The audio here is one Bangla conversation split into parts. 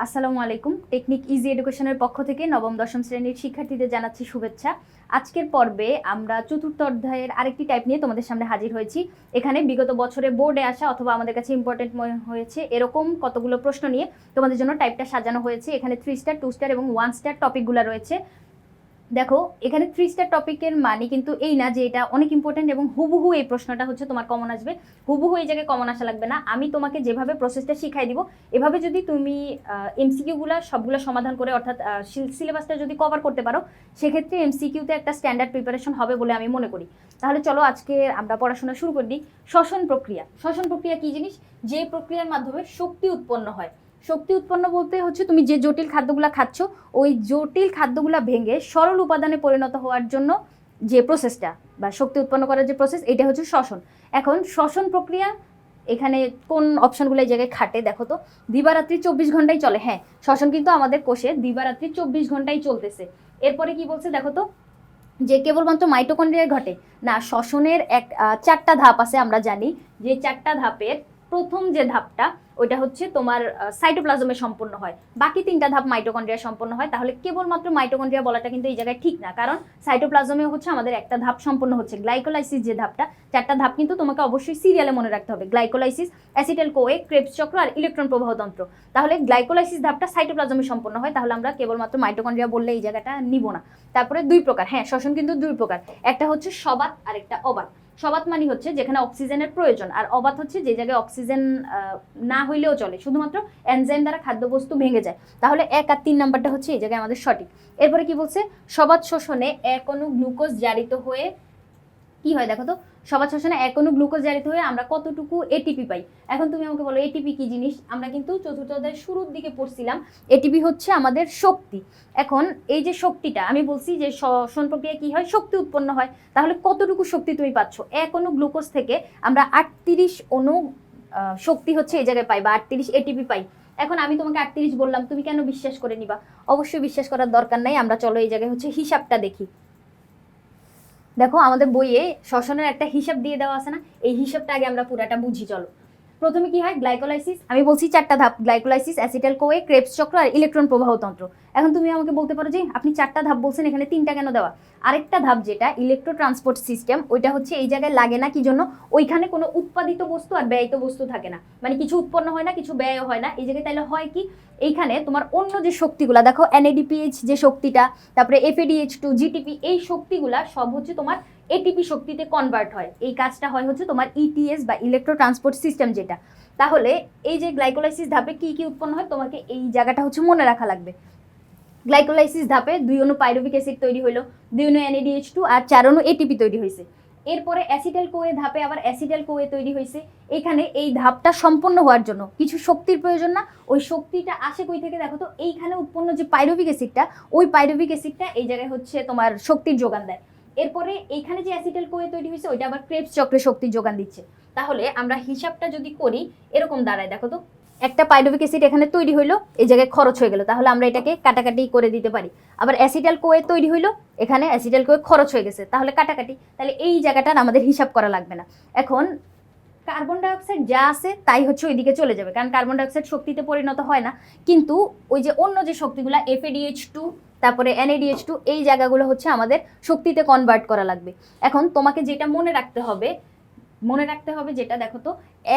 আসসালামু আলাইকুম। টেকনিক ইজি এডুকেশনের পক্ষ থেকে নবম দশম শ্রেণীর শিক্ষার্থীদের জানাচ্ছি শুভেচ্ছা। আজকের পর্বে আমরা চতুর্থ অধ্যায়ের আরেকটি টাইপ নিয়ে তোমাদের সামনে হাজির হয়েছি। এখানে বিগত বছরে বোর্ডে আসা অথবা আমাদের কাছে ইম্পর্টেন্ট মনে হয়েছে এরকম কতগুলো প্রশ্ন নিয়ে তোমাদের জন্য টাইপটা সাজানো হয়েছে। এখানে 3 স্টার 2 স্টার এবং 1 স্টার টপিকগুলো রয়েছে। দেখো এখানে 3 স্টার টপিকের মানে কিন্তু এই না যে এটা অনেক ইম্পর্টেন্ট এবং হুবহু এই প্রশ্নটা হচ্ছে তোমার কমন আসবে। হুবহু এই জায়গায় কমন আসা লাগবে না। আমি তোমাকে যেভাবে প্রসেসটা শিখাই দিব এভাবে যদি তুমি এমসিকিউগুলো সবগুলো সমাধান করে অর্থাৎ সিলেবাসটা যদি কভার করতে পারো সেক্ষেত্রে এমসিকিউতে একটা স্ট্যান্ডার্ড প্রিপারেশন হবে বলে আমি মনে করি। তাহলে চলো আজকে আমরা পড়াশোনা শুরু করে দিই। শ্বসন প্রক্রিয়া। শ্বসন প্রক্রিয়া কি জিনিস? যে প্রক্রিয়ার মাধ্যমে শক্তি উৎপন্ন হয়। শক্তি উৎপন্ন বলতে হচ্ছে তুমি যে জটিল খাদ্যগুলো খাচ্ছ ওই জটিল খাদ্যগুলো ভেঙে সরল উপাদানে পরিণত হওয়ার জন্য যে প্রসেসটা বা শক্তি উৎপন্ন করার যে প্রসেস এটা হচ্ছে শ্বসন। এখন শ্বসন প্রক্রিয়া এখানে কোন অপশনগুলো এই জায়গায় খাটে দেখো তো। দিবারাত্রি 24 ঘন্টাই চলে। হ্যাঁ, শ্বসন কিন্তু আমাদের কোষে দিবারাত্রি 24 ঘন্টাই চলতেছে। এরপরে কি বলছে দেখো তো, যে কেবলমাত্র মাইটোকন্ড্রিয়ায় ঘটে না। শ্বসনের 4টা ধাপ আছে। আমরা জানি যে 4টা ধাপের প্রথম যে ধাপটা ওইটা হচ্ছে তোমার সাইটোপ্লাজমে সম্পন্ন হয়, বাকি 3টা ধাপ মাইটোকন্ড্রিয়া সম্পন্ন হয়। তাহলে কেবলমাত্র মাইটোকন্ড্রিয়া বলাটা কিন্তু এই জায়গায় ঠিক না, কারণ সাইটোপ্লাজমে হচ্ছে আমাদের একটা ধাপ সম্পন্ন হচ্ছে গ্লাইকোলাইসিস যে ধাপটা। 4টা ধাপ কিন্তু তোমাকে অবশ্যই সিরিয়ালে মনে রাখতে হবে, গ্লাইকোলাইসিস, অ্যাসিটাইল কোয়ে, ক্রেবস চক্র আর ইলেকট্রন প্রবাহতন্ত্র। তাহলে গ্লাইকোলাইসিস ধাপটা সাইটোপ্লাজমে সম্পন্ন হয়, তাহলে আমরা কেবলমাত্র মাইটোকন্ড্রিয়া বললে এই জায়গাটা নিব না। তারপরে 2 প্রকার। হ্যাঁ, শ্বসন কিন্তু 2 প্রকার, একটা হচ্ছে সবাত আর একটা অবাত। সবাত মানে হচ্ছে যেখানে অক্সিজেনের প্রয়োজন, আর অবাত হচ্ছে যে জায়গায় অক্সিজেন না হইলেও চলে, শুধুমাত্র এনজাইম দ্বারা খাদ্যবস্তু ভেঙে যায়। তাহলে 1 আর 3 নাম্বারটা হচ্ছে এই জায়গায় আমাদের সঠিক। এরপরে কি বলছে, সবাত শোষণে এক অণু গ্লুকোজ জারিত হয়ে কি হয় দেখো তো। সবাত শোষণে এক অণু গ্লুকোজ জারিত হয়ে আমরা কতটুকু এটিপি পাই। এখন তুমি আমাকে বলো এটিপি কি জিনিস? আমরা কিন্তু চতুর্থ অধ্যায়ের শুরুর দিকে পড়ছিলাম এটিপি হচ্ছে আমাদের শক্তি। এখন এই যে শক্তিটা আমি বলছি যে শ্বসন প্রক্রিয়া কি হয়, শক্তি উৎপন্ন হয়। তাহলে কতটুকু শক্তি তুমি পাচ্ছ? এক অণু গ্লুকোজ থেকে আমরা 38 অণু শক্তি হচ্ছে এই জায়গায় পাই বা 38 এটিপি পাই। এখন আমি তোমাকে 38 বললাম, তুমি কেন বিশ্বাস করে নিবা? অবশ্যই বিশ্বাস করার দরকার নাই। আমরা চলো এই জায়গায় হচ্ছে হিসাবটা দেখি। দেখো আমাদের বইয়ে শ্বসনের একটা হিসাব দিয়ে দেওয়া আছে না, এই হিসাবটা আগে আমরা পুরাটা বুঝি চলো। প্রথমে কি হয়, গ্লাইকোলাইসিস। আমি বলছি 4টা ধাপ, গ্লাইকোলাইসিস, অ্যাসিটাইল কোয়ে, ক্রেবস চক্র আর ইলেকট্রন প্রবাহতন্ত্র। এখন তুমি আমাকে বলতে পারো যে আপনি 4টা ধাপ বলছেন, এখানে 3টা কেন দেওয়া? আরেকটা ধাপ যেটা ইলেকট্রো ট্রান্সপোর্ট সিস্টেম, ওইটা হচ্ছে এই জায়গায় লাগে না কি জন্য? ওইখানে কোনো উৎপাদিত বস্তু আর ব্যয়িত বস্তু থাকে না, মানে কিছু উৎপন্ন হয় না কিছু ব্যয়ও হয় না এই জায়গায়। তাহলে হয় কি, এইখানে তোমার অন্য যে শক্তিগুলা দেখো এনএডিপিএইচ যে শক্তিটা, তারপরে এফএডিএইচ2, জিটিপি, এই শক্তিগুলা সব হচ্ছে তোমার এটিপি শক্তিতে কনভার্ট হয়। এই কাজটা হয় হচ্ছে তোমার ইটিএস বা ইলেকট্রো ট্রান্সপোর্ট সিস্টেম যেটা। তাহলে এই যে গ্লাইকোলাইসিস ধাপে কি কি উৎপন্ন হয় তোমাকে এই জায়গাটা হচ্ছে মনে রাখা লাগবে। গ্লাইকোলাইসিস ধাপে 2 অণু পাইরুভিক অ্যাসিড তৈরি হলো, 2 অণু এনএডিএইচ2 আর 4 অণু এটিপি তৈরি হয়েছে। এরপরে অ্যাসিটাইল কোয়ে ধাপে আবার অ্যাসিটাইল কোয়ে তৈরি হয়েছে। এখানে এই ধাপটা সম্পন্ন হওয়ার জন্য কিছু শক্তির প্রয়োজন না? ওই শক্তিটা আসে কই থেকে দেখো তো, এইখানে উৎপন্ন যে পাইরুভিক অ্যাসিডটা, ওই পাইরুভিক অ্যাসিডটা এই জায়গায় হচ্ছে তোমার শক্তির যোগান দেয়। এরপরে এইখানে যে অ্যাসিটাইল কোয়ে তৈরি হয়েছে ওইটা আবার ক্রেবস চক্রে শক্তির যোগান দিচ্ছে। তাহলে আমরা হিসাবটা যদি করি এরকম দাঁড়ায় দেখো তো, একটা পাইরুভিক অ্যাসিড এখানে তৈরি হইলো, এই জায়গায় খরচ হয়ে গেল, তাহলে আমরা এটাকে কাটাকাটি করে দিতে পারি। আবার অ্যাসিটাইল কোয়ে তৈরি হইলো, এখানে অ্যাসিটাইল কোয়ে খরচ হয়ে গেছে, তাহলে কাটাকাটি। তাহলে এই জায়গাটার আমাদের হিসাব করা লাগবে না। এখন কার্বন ডাইঅক্সাইড যা আছে তাই হচ্ছে ওইদিকে চলে যাবে, কারণ কার্বন ডাইঅক্সাইড শক্তিতে পরিণত হয় না। কিন্তু ওই যে অন্য যে শক্তিগুলো এফএডিএইচ2 তারপরে এনএডিএইচ2 এই জায়গাগুলো হচ্ছে আমাদের শক্তিতে কনভার্ট করা লাগবে। এখন তোমাকে যেটা মনে রাখতে হবে যেটা দেখো তো,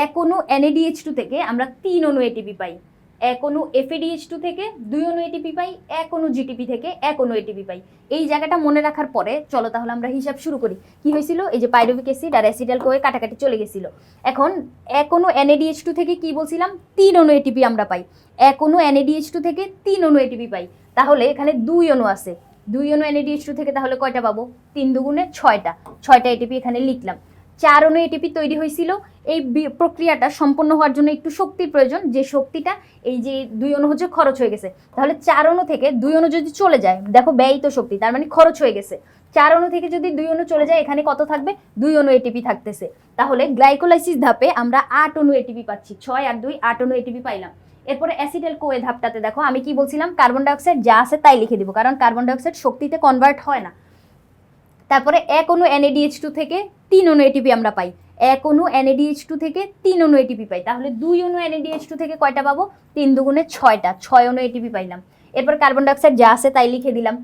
এক অণু এনএডিএইচ2 থেকে আমরা 3 অণু এটিপি পাই, এক অণু এফএডিএইচ2 থেকে 2 অণু এটিপি পাই, এক অণু জিটিপি থেকে 1 অণু এটিপি পাই। এই জায়গাটা মনে রাখার পরে চলো তাহলে আমরা হিসাব শুরু করি। কি হয়েছিল, এই যে পাইরুভিক অ্যাসিড আর অ্যাসিটাইল কোয়ে কাটাকাটি চলে গেছিল। এখন এক অণু এনএডিএইচ2 থেকে কি বলছিলাম, 3 অণু এটিপি আমরা পাই, এক অণু এনএডিএইচ2 থেকে 3 অণু এটিপি পাই। তাহলে এখানে 2 অণু আছে, 2 অণু এনএডিএইচ2 থেকে তাহলে কয়টা পাবো? 3 দুগুণে 6টা এটিপি এখানে লিখলাম। 4 অণু এটিপি তৈরি হয়েছিল। এই প্রক্রিয়াটা সম্পন্ন হওয়ার জন্য একটু শক্তির প্রয়োজন, যে শক্তিটা এই যে 2 অণু হচ্ছে খরচ হয়ে গেছে। তাহলে 4 অণু থেকে 2 অণু যদি চলে যায়, দেখো ব্যয়িত শক্তি, তার মানে খরচ হয়ে গেছে। 4 অণু থেকে যদি 2 অণু চলে যায়, এখানে কত থাকবে? 2 অণু এটিপি থাকতেছে। তাহলে গ্লাইকোলাইসিস ধাপে আমরা 8 অণু এটিপি পাচ্ছি, 6 আর 2 8 অণু এটিপি পাইলাম। এরপরে অ্যাসিটাইল কোয়ে ধাপটাতে দেখো আমি কি বলছিলাম, কার্বন ডাইঅক্সাইড যা আছে তাই লিখে দিব, কারণ কার্বন ডাইঅক্সাইড শক্তিতে কনভার্ট হয় না। তারপরে এক অণু NADH2 থেকে 3 অণু ATP আমরা পাই, এক অণু NADH2 থেকে 3 অণু ATP পাই, তাহলে 2 অণু NADH2 থেকে কয়টা পাবো? 3 দুগুণে 6টা, 6 অণু ATP পাইলাম। এরপর কার্বন ডাইঅক্সাইড যা আছে তাই লিখে দিলাম।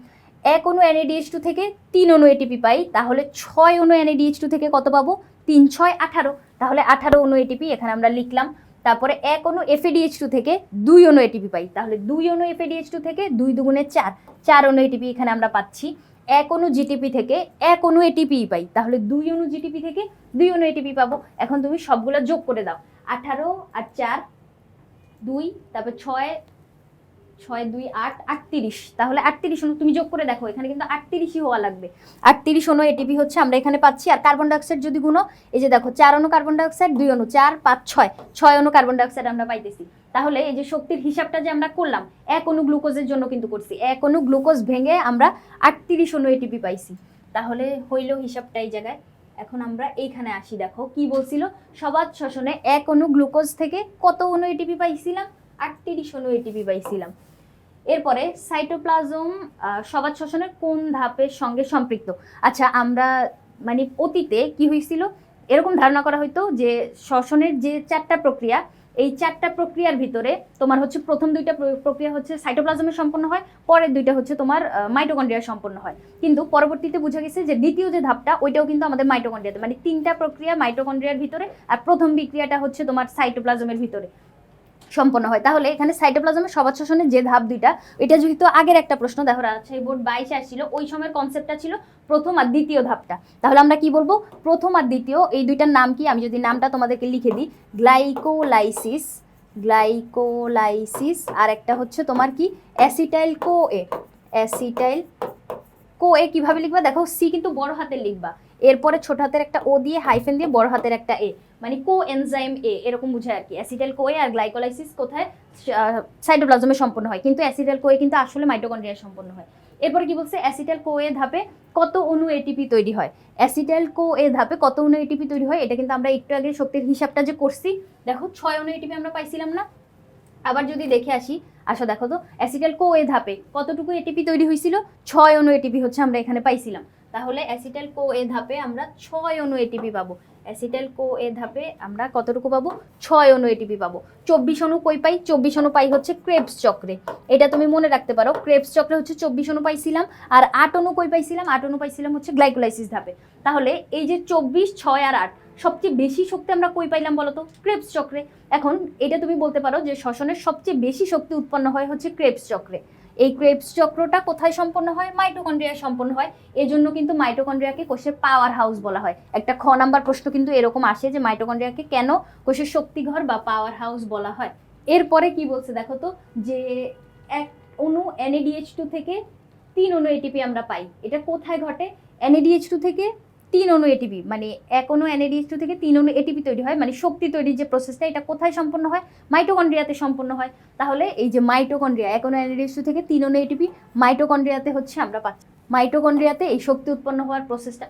এক অণু NADH2 থেকে 3 অণু ATP পাই, তাহলে 6 অণু NADH2 থেকে কত পাবো? 3 6 18, তাহলে 18 অণু ATP এখানে আমরা লিখলাম। তারপরে এক অণু FADH2 থেকে 2 অণু ATP পাই, তাহলে 2 অণু FADH2 থেকে 2 দুগুণে 4, 4 অণু ATP এখানে আমরা পাচ্ছি। এক অণু GTP থেকে এক অণু ATP পাই, তাহলে 2 অণু GTP থেকে 2 অণু ATP পাবো। এখন তুমি সবগুলো যোগ করে দাও, 18 আর 4 2, তারপর 6 6 2 8 38, তাহলে 38 অণু তুমি যোগ করে দেখো, এখানে কিন্তু 38ই হওয়া লাগবে। 38 অণু ATP হচ্ছে আমরা এখানে পাচ্ছি। আর কার্বন ডাইঅক্সাইড যদি গুনো, এই যে দেখো 4 অণু কার্বন ডাইঅক্সাইড, 2 অণু 4 5 6, 6 অণু কার্বন ডাইঅক্সাইড আমরা পাইতেছি। তাহলে এই যে শক্তির হিসাবটা যে আমরা করলাম, এক অণু গ্লুকোজের জন্য কিন্তু করছি, এক অণু গ্লুকোজ ভেঙে আমরা 38 অণু ATP পাইছি। তাহলে হইল হিসাবটা এই জায়গায়। এখন আমরা এইখানে আসি, দেখো কি বলছিল, সবাত শ্বসনে এক অণু গ্লুকোজ থেকে কত অণু ATP পাইছিলাম? 38 অণু ATP পাইছিলাম। এরপরে সাইটোপ্লাজম সবাত শ্বসনের কোন ধাপের সঙ্গে সম্পৃক্ত? আচ্ছা, আমরা মানে অতীতে কি হয়েছিল, এরকম ধারণা করা হইতো যে শ্বসনের যে 4টা প্রক্রিয়া, এই 4টা প্রক্রিয়ার ভিতরে তোমার হচ্ছে প্রথম 2টা প্রক্রিয়া হচ্ছে সাইটোপ্লাজমে সম্পন্ন হয়, পরের 2টা হচ্ছে তোমার মাইটোকন্ড্রিয়ায় সম্পন্ন হয়। কিন্তু পরবর্তীতে বোঝা গেছে যে দ্বিতীয় যে ধাপটা ওইটাও কিন্তু আমাদের মাইটোকন্ড্রিয়াতে, মানে 3টা প্রক্রিয়া মাইটোকন্ড্রিয়ার ভিতরে, আর প্রথম বিক্রিয়াটা হচ্ছে তোমার সাইটোপ্লাজমের ভিতরে সম্পন্ন হয়। তাহলে এখানে সাইটোপ্লাজমের সবাত শ্বসনের যে ধাপ 2টা, এটা যেহেতু আগের একটা প্রশ্ন, দেখো রাজশাহী বোর্ড 22 আসছিল, ওই সময়ের কনসেপ্টটা ছিল প্রথম আর দ্বিতীয় ধাপটা। তাহলে আমরা কি বলবো, প্রথম আর দ্বিতীয় এই দুইটার নাম কি? আমি যদি নামটা তোমাদেরকে লিখে দিই, গ্লাইকোলাইসিস, গ্লাইকোলাইসিস, আর একটা হচ্ছে তোমার কি, অ্যাসিটাইল কোএ। অ্যাসিটাইল কোএ কিভাবে লিখবা দেখো, সি কিন্তু বড় হাতের লিখবা, এরপরে ছোট হাতের একটা ও দিয়ে হাইফেন দিয়ে বড় হাতের একটা এ, মানে কো এনজাইম এ, এরকম বোঝায় আর কি। অ্যাসিটাইল কোএ আর গ্লাইকোলাইসিস কোথায়? সাইটোপ্লাজমে সম্পন্ন হয়, কিন্তু অ্যাসিটাইল কোএ কিন্তু আসলে মাইটোকন্ড্রিয়ায় সম্পন্ন হয়। এরপরে কি বলছে, অ্যাসিটাইল কোএ ধাপে কত অণু এটিপি তৈরি হয়? অ্যাসিটাইল কোএ ধাপে কত অণু এটিপি তৈরি হয়, এটা কিন্তু আমরা একটু আগে শক্তির হিসাবটা যে করছি, দেখো 6 অণু এটিপি আমরা পাইছিলাম না? আবার যদি দেখে আসি, আসো দেখো তো, অ্যাসিটাইল কোএ ধাপে কতটুকু এটিপি তৈরি হয়েছিল? 6 অণু এটিপি হচ্ছে আমরা এখানে পাইছিলাম। তাহলে অ্যাসিটাইল কোএ ধাপে আমরা 6 অণু এটিপি পাবো। অ্যাসিটাইল কোএ ধাপে আমরা কতটুকু পাবো? 6 অণু এটিপি পাবো। 24 অণু কই পাই? 24 অণু পাই হচ্ছে ক্রেবস চক্রে, এটা তুমি মনে রাখতে পারো। ক্রেবস চক্রে হচ্ছে 24 অণু পাইছিলাম। আর 8 অণু কই পাইছিলাম? 8 অণু পাইছিলাম হচ্ছে গ্লাইকোলাইসিস ধাপে। তাহলে এই যে 24 6 আর 8, সবচেয়ে বেশি শক্তি আমরা কই পাইলাম বলো তো? ক্রেবস চক্রে। এখন এটা তুমি বলতে পারো যে শ্বসনের সবচেয়ে বেশি শক্তি উৎপন্ন হয় হচ্ছে ক্রেবস চক্রে। এই ক্রেবস চক্রটা কোথায় সম্পন্ন হয়? মাইটোকন্ড্রিয়ায় সম্পন্ন হয়। এজন্য কিন্তু মাইটোকন্ড্রিয়াকে কোষের পাওয়ার হাউস বলা হয়। একটা খ নাম্বার প্রশ্ন কিন্তু এরকম আসে যে মাইটোকন্ড্রিয়াকে কেন কোষের শক্তিঘর বা পাওয়ার হাউস বলা হয়। এরপরে কি বলছে দেখো তো, যে এক অণু NADH2 থেকে 3 অণু এটিপি আমরা পাই, এটা কোথায় ঘটে? NADH2 থেকে 3 অণু এটিপি, মানে এক অণু NADH2 থেকে 3 অণু এটিপি তৈরি হয়, মানে শক্তি তৈরির যে প্রসেসটা, এটা কোথায় সম্পন্ন হয়? মাইটোকন্ড্রিয়াতে সম্পন্ন হয়। তাহলে এই যে মাইটোকন্ড্রিয়া, এক অণু NADH2 থেকে 3 অণু এটিপি মাইটোকন্ড্রিয়াতে হচ্ছে আমরা পাচ্ছি, মাইটোকন্ড্রিয়াতে এই শক্তি উৎপন্ন হওয়ার প্রসেসটা।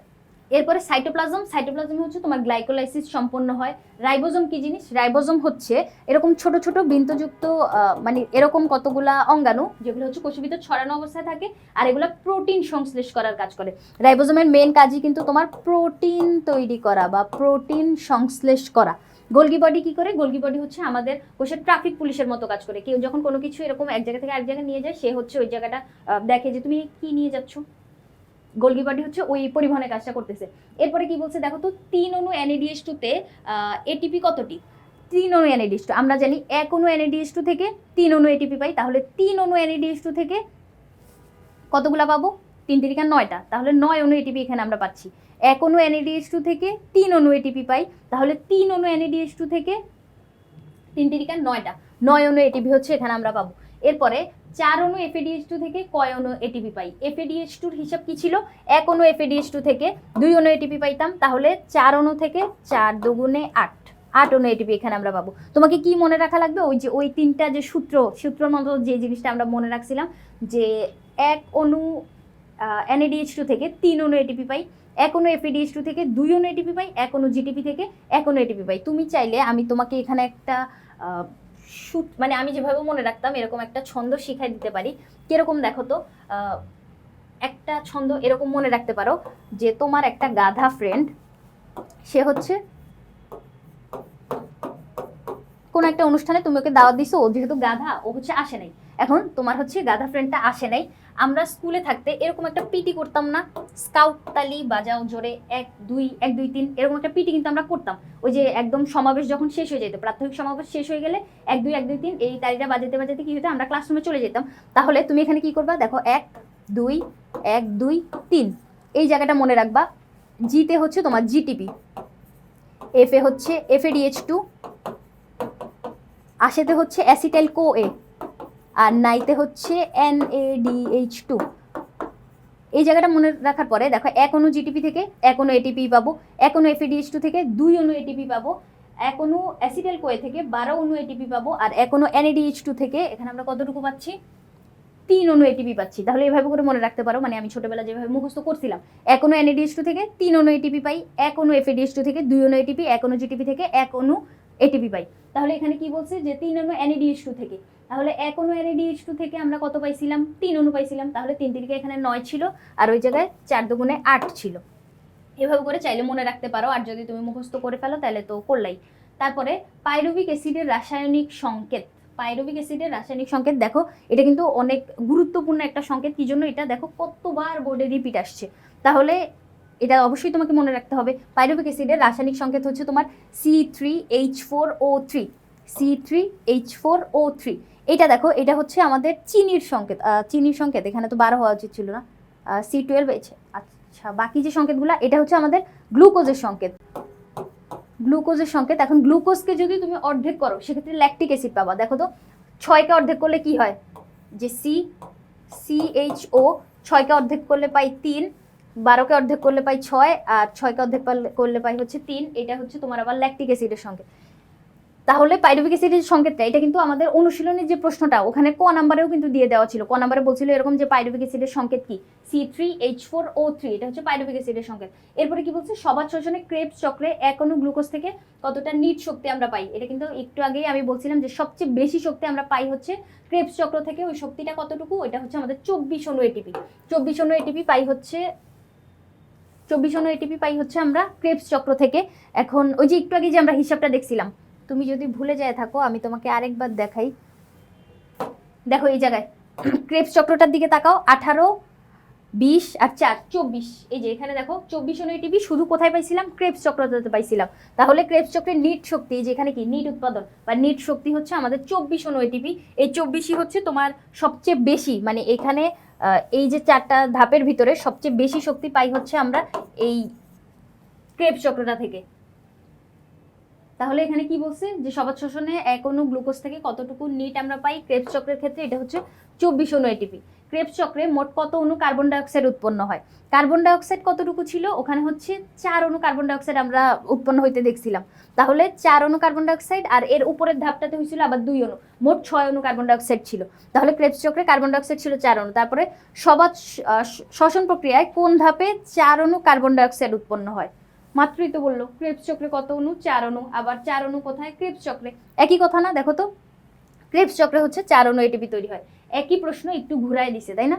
এরপরে সাইটোপ্লাজম, সাইটোপ্লাজমে হচ্ছে তোমার গ্লাইকোলাইসিস সম্পন্ন হয়। রাইবোজোম কি জিনিস? রাইবোজোম হচ্ছে এরকম ছোট ছোট বৃন্তযুক্ত মানে এরকম কতগুলা অঙ্গাণু, যেগুলো হচ্ছে কোষের ভিতর ছড়ানো অবস্থায় থাকে, আর এগুলো প্রোটিন সংশ্লেষ করার কাজ করে। রাইবোজোমের মেন কাজই কিন্তু তোমার প্রোটিন তৈরি করা বা প্রোটিন সংশ্লেষ করা। গোলগি বডি কি করে? গোলগি বডি হচ্ছে আমাদের কোষের ট্রাফিক পুলিশের মতো কাজ করে। কেউ যখন কোনো কিছু এরকম এক জায়গা থেকে আরেক জায়গায় নিয়ে যায়, সে হচ্ছে ওই জায়গাটা দেখে যে তুমি কি নিয়ে যাচ্ছ, গোলগি বডি হচ্ছে ওই পরিবহনের কাজটা করতেছে। এরপরে কি বলছে দেখো তো, 3 অণু NADH2 তে এটিপি কতটি? 3 অণু NADH2, আমরা জানি এক অণু NADH2 থেকে 3 অণু এটিপি পাই, তাহলে 3 অণু NADH2 থেকে কতগুলা পাবো? 3 তিরিকা 9টা, তাহলে 9 অণু এটিপি এখানে আমরা পাচ্ছি। এক অণু NADH2 থেকে 3 অণু এটিপি পাই, তাহলে 3 অণু NADH2 থেকে 3 তিরিকা 9টা, 9 অণু এটিপি হচ্ছে এখানে আমরা পাবো। এরপরে 4 অণু FADH2 থেকে কয় অণু এটিপি পাই? FADH2 হিসাব কি ছিল? এক অণু FADH2 থেকে 2 অণু এটিপি পাইতাম, তাহলে 4 অণু থেকে 4 দুগুণে 8, 8 অণু এটিপি এখানে আমরা পাবো। তোমাকে কি মনে রাখা লাগবে? ওই যে ওই তিনটা যে সূত্রর মতো যে জিনিসটা আমরা মনে রাখছিলাম, যে এক অণু NADH2 থেকে 3 অণু এটিপি পাই, এক অণু FADH2 থেকে 2 অণু এটিপি পাই, এক অণু GTP থেকে 1 অণু এটিপি পাই। তুমি চাইলে আমি তোমাকে এখানে একটা মানে আমি যেভাবে মনে রাখতাম এরকম একটা ছন্দ শিখাই দিতে পারি। কিরকম দেখো তো, একটা ছন্দ এরকম মনে রাখতে পারো যে তোমার একটা গাধা ফ্রেন্ড, সে হচ্ছে কোন একটা অনুষ্ঠানে তুমি ওকে দাওয়াত দিছো, ও যেহেতু গাধা ও হচ্ছে আসে নাই। এখন তোমার হচ্ছে গাধা ফ্রেন্ডটা আসে নাই। আমরা স্কুলে থাকতে এরকম একটা পিটি করতাম না, স্কাউট তালি বাজাও জোরে 1 2 1 2 3 এরকম একটা পিটি কিন্তু আমরা করতাম। ওই যে একদম সমাবেশ যখন শেষ হয়ে যেত, প্রাথমিক সমাবেশ শেষ হয়ে গেলে 1 2 1 2 3 এই তালিটা বাজাতে বাজাতে কি হতো, আমরা ক্লাসরুমে চলে যেতাম। তাহলে তুমি এখানে কি করবা, দেখো 1 2 1 2 3 এই জায়গাটা মনে রাখবা। জিতে হচ্ছে তোমার জিটিপি, এফ এ হচ্ছে FADH2, আশেতে হচ্ছে অ্যাসিটাইল CoA, আর নাইতে হচ্ছে NADH2। এই জায়গাটা মনে রাখার পরে দেখো 1 অণু জিটিপি থেকে 1 অণু এটিপি পাবো, 1 অণু FADH2 থেকে 2 অণু এটিপি পাবো, 1 অণু অ্যাসিটাইল CoA থেকে 12 অণু এটিপি পাবো, আর 1 অণু NADH2 থেকে এখানে আমরা কতটুকু পাচ্ছি, 3 অণু এটিপি পাচ্ছি। তাহলে এইভাবে করে মনে রাখতে পারো, মানে আমি ছোটবেলা যেভাবে মুখস্থ করছিলাম, 1 অণু NADH2 থেকে 3 অণু এটিপি পাই, 1 অণু FADH2 থেকে 2 অণু এটিপি, 1 অণু জিটিপি থেকে 1 অণু এটিপি পাই। তাহলে এখানে কি বলছে যে 3 অণু NADH2 থেকে, তাহলে 1 অণু NADH2 থেকে আমরা কত পাইছিলাম, 3 অণু পাইছিলাম। তাহলে 3 তিরিকে এখানে 9 ছিল, আর ওই জায়গায় 4 দুগুণে 8 ছিল। এভাবে করে চাইলে মনে রাখতে পারো, আর যদি তুমি মুখস্থ করে ফেলো তাহলে তো করলাই। তারপরে পাইরুভিক অ্যাসিডের রাসায়নিক সংকেত। পাইরুভিক অ্যাসিডের রাসায়নিক সংকেত দেখো, এটা কিন্তু অনেক গুরুত্বপূর্ণ একটা সংকেত। কি জন্য এটা দেখো কতবার বোর্ডে রিপিট আসছে, তাহলে এটা অবশ্যই তোমাকে মনে রাখতে হবে। পাইরুভিক অ্যাসিডের রাসায়নিক সংকেত হচ্ছে তোমার C3H4O3, C3H4O3। এটা দেখো, এটা হচ্ছে আমাদের চিনির সংকেত, চিনির সংকেত এখানে তো 12 হওয়া উচিত ছিল না, C12 হয়েছে। আচ্ছা, বাকি যে সংকেতগুলো, এটা হচ্ছে আমাদের গ্লুকোজের সংকেত, গ্লুকোজের সংকেত। এখন গ্লুকোজকে যদি তুমি অর্ধেক করো সেক্ষেত্রে ল্যাকটিক অ্যাসিড পাবা। দেখো তো 6কে অর্ধেক করলে কি হয়, যে CHO, 6কে অর্ধেক করলে পাই 3, 12কে অর্ধেক করলে পাই 6, আর 6কে অর্ধেক করলে পাই হচ্ছে 3। এটা হচ্ছে তোমার আবার ল্যাকটিক অ্যাসিডের সংকেত। তাহলে পাইরুভিক অ্যাসিডের সংকেতটা, এটা কিন্তু আমাদের অনুশীলনের যে প্রশ্নটা ওখানে ক নাম্বারেও কিন্তু দিয়ে দেওয়া ছিল। ক নাম্বারে বলছিল এরকম যে পাইরুভিক অ্যাসিডের সংকেত কি, C3H4O3, এটা হচ্ছে পাইরুভিক অ্যাসিডের সংকেত। এরপরে কি বলছে, সবাত শোষণে ক্রেবস চক্রে 1 অণু গ্লুকোজ থেকে কতটা নিট শক্তি আমরা পাই। এটা কিন্তু একটু আগেই আমি বলছিলাম যে সবচেয়ে বেশি শক্তি আমরা পাই হচ্ছে ক্রেবস চক্র থেকে। ওই শক্তিটা কতটুকু, এটা হচ্ছে আমাদের 24 অণু এটিপি। 24 অণু এটিপি পাই হচ্ছে, 24 অণু এটিপি পাই হচ্ছে আমরা ক্রেবস চক্র থেকে। এখন ওই যে একটু আগে যে আমরা হিসাবটা দেখছিলাম, তুমি যদি ভুলে যায় থাকো আমি তোমাকে আরেকবার দেখাই। দেখো এই জায়গায় ক্রেবস চক্রটার দিকে তাকাও, 18 20 আর 4 24। এই যে এখানে দেখো 24 অণু এটিপি শুধু কোথায় পাইছিলাম, ক্রেবস চক্রটাতে পাইছিলাম। তাহলে ক্রেবস চক্রের নিট শক্তি, যে এখানে কি নিট উৎপাদন বা নিট শক্তি হচ্ছে আমাদের 24 অণু এটিপি। এই 24ই হচ্ছে তোমার সবচেয়ে বেশি, মানে এখানে এই যে 4টা ধাপের ভিতরে সবচেয়ে বেশি শক্তি পাই হচ্ছে আমরা এই ক্রেবস চক্রটা থেকে। তাহলে এখানে কি বলছে যে সবাত শোষণে 1 অণু গ্লুকোজ থেকে কতটুকু নিট আমরা পাই ক্রেবস চক্রের ক্ষেত্রে, এটা হচ্ছে 24 অণু এটিপি। ক্রেবস চক্রে মোট কত অণু কার্বন ডাইঅক্সাইড উৎপন্ন হয়, কার্বন ডাইঅক্সাইড কতটুকু ছিল, ওখানে হচ্ছে 4 অণু কার্বন ডাইঅক্সাইড আমরা উৎপন্ন হইতে দেখছিলাম। তাহলে 4 অণু কার্বন ডাইঅক্সাইড, আর এর উপরের ধাপটাতে হয়েছিল আবার 2 অণু, মোট 6 অণু কার্বন ডাইঅক্সাইড ছিল। তাহলে ক্রেবস চক্রে কার্বন ডাইঅক্সাইড ছিল 4 অণু। তারপরে সবাত শ্বসন প্রক্রিয়ায় কোন ধাপে 4 অণু কার্বন ডাইঅক্সাইড উৎপন্ন হয়, মাত্রই তো বললো ক্রেবস চক্রে কত অণু, 4 অণু। আবার 4 অণু কোথায়, ক্রেবস চক্রে, একই কথা না। দেখো তো ক্রেবস চক্রে হচ্ছে 4 অণু এটিপি তৈরি হয়। একই প্রশ্ন একটু ঘুরায় দিছে, তাই না?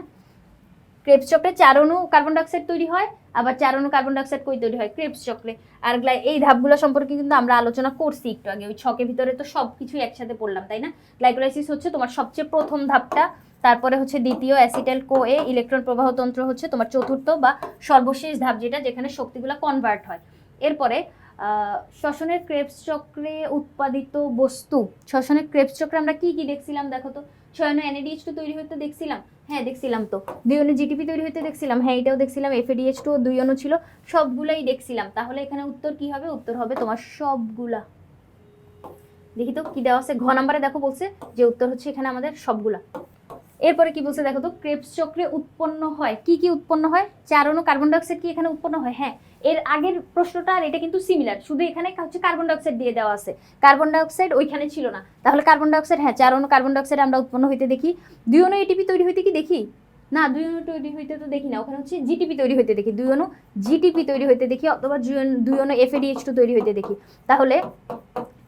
ক্রেবস চক্রে 4 অণু কার্বন ডাইঅক্সাইড তৈরি হয়, আবার 4 অণু কার্বন ডাইঅক্সাইড কই তৈরি হয়, ক্রেবস চক্রে। আর এই ধাপগুলো সম্পর্কে কিন্তু আমরা আলোচনা করছি একটু আগে, ওই ছকের ভিতরে তো সব কিছুই একসাথে পড়লাম, তাই না? গ্লাইকোলাইসিস হচ্ছে তোমার সবচেয়ে প্রথম ধাপটা, তারপরে হচ্ছে দ্বিতীয় অ্যাসিটাইল CoA, ইলেকট্রন প্রবাহ তন্ত্র হচ্ছে তোমার চতুর্থ বা সর্বশেষ ধাপ, যেটা যেখানে শক্তিগুলো কনভার্ট হয়। এরপরে শ্বসনের ক্রেবস চক্রে উৎপাদিত বস্তু, শ্বসনের ক্রেবস চক্রে আমরা কি কি দেখছিলাম, দেখো তো 6 অণু NADH2 তৈরি হতে দেখছিলাম, হ্যাঁ দেখছিলাম তো। 2 অণু জিটিপি তৈরি হতে দেখছিলাম, হ্যাঁ এটাও দেখছিলাম। FADH2 2 অণু ছিল, সবগুলাই দেখছিলাম। তাহলে এখানে উত্তর কি হবে, উত্তর হবে তোমার সবগুলা। দেখি তো কি দেওয়া আছে, ঘ নাম্বারে দেখো বলছে যে উত্তর হচ্ছে এখানে আমাদের সবগুলা। এরপরে কি বলছে দেখো তো, ক্রেবস চক্রে উৎপন্ন হয় কি কি উৎপন্ন হয়, 4 অণু কার্বন ডাইঅক্সাইড কি এখানে উৎপন্ন হয়, হ্যাঁ। এর আগের প্রশ্নটা আর এটা কিন্তু সিমিলার, শুধু এখানে হচ্ছে কার্বন ডাইঅক্সাইড দিয়ে দেওয়া আছে, কার্বন ডাইঅক্সাইড ওইখানে ছিল না। তাহলে কার্বন ডাইঅক্সাইড, হ্যাঁ 4 অণু কার্বন ডাইঅক্সাইড আমরা উৎপন্ন হইতে দেখি। 2 অণু এটিপি তৈরি হইতে কি দেখি না, 2 অণু তৈরি হইতে তো দেখি না, ওখানে হচ্ছে জিটিপি তৈরি হইতে দেখি, 2 অণু জিটিপি তৈরি হইতে দেখি, অথবা 2 অণু FADH2 তৈরি হইতে দেখি। তাহলে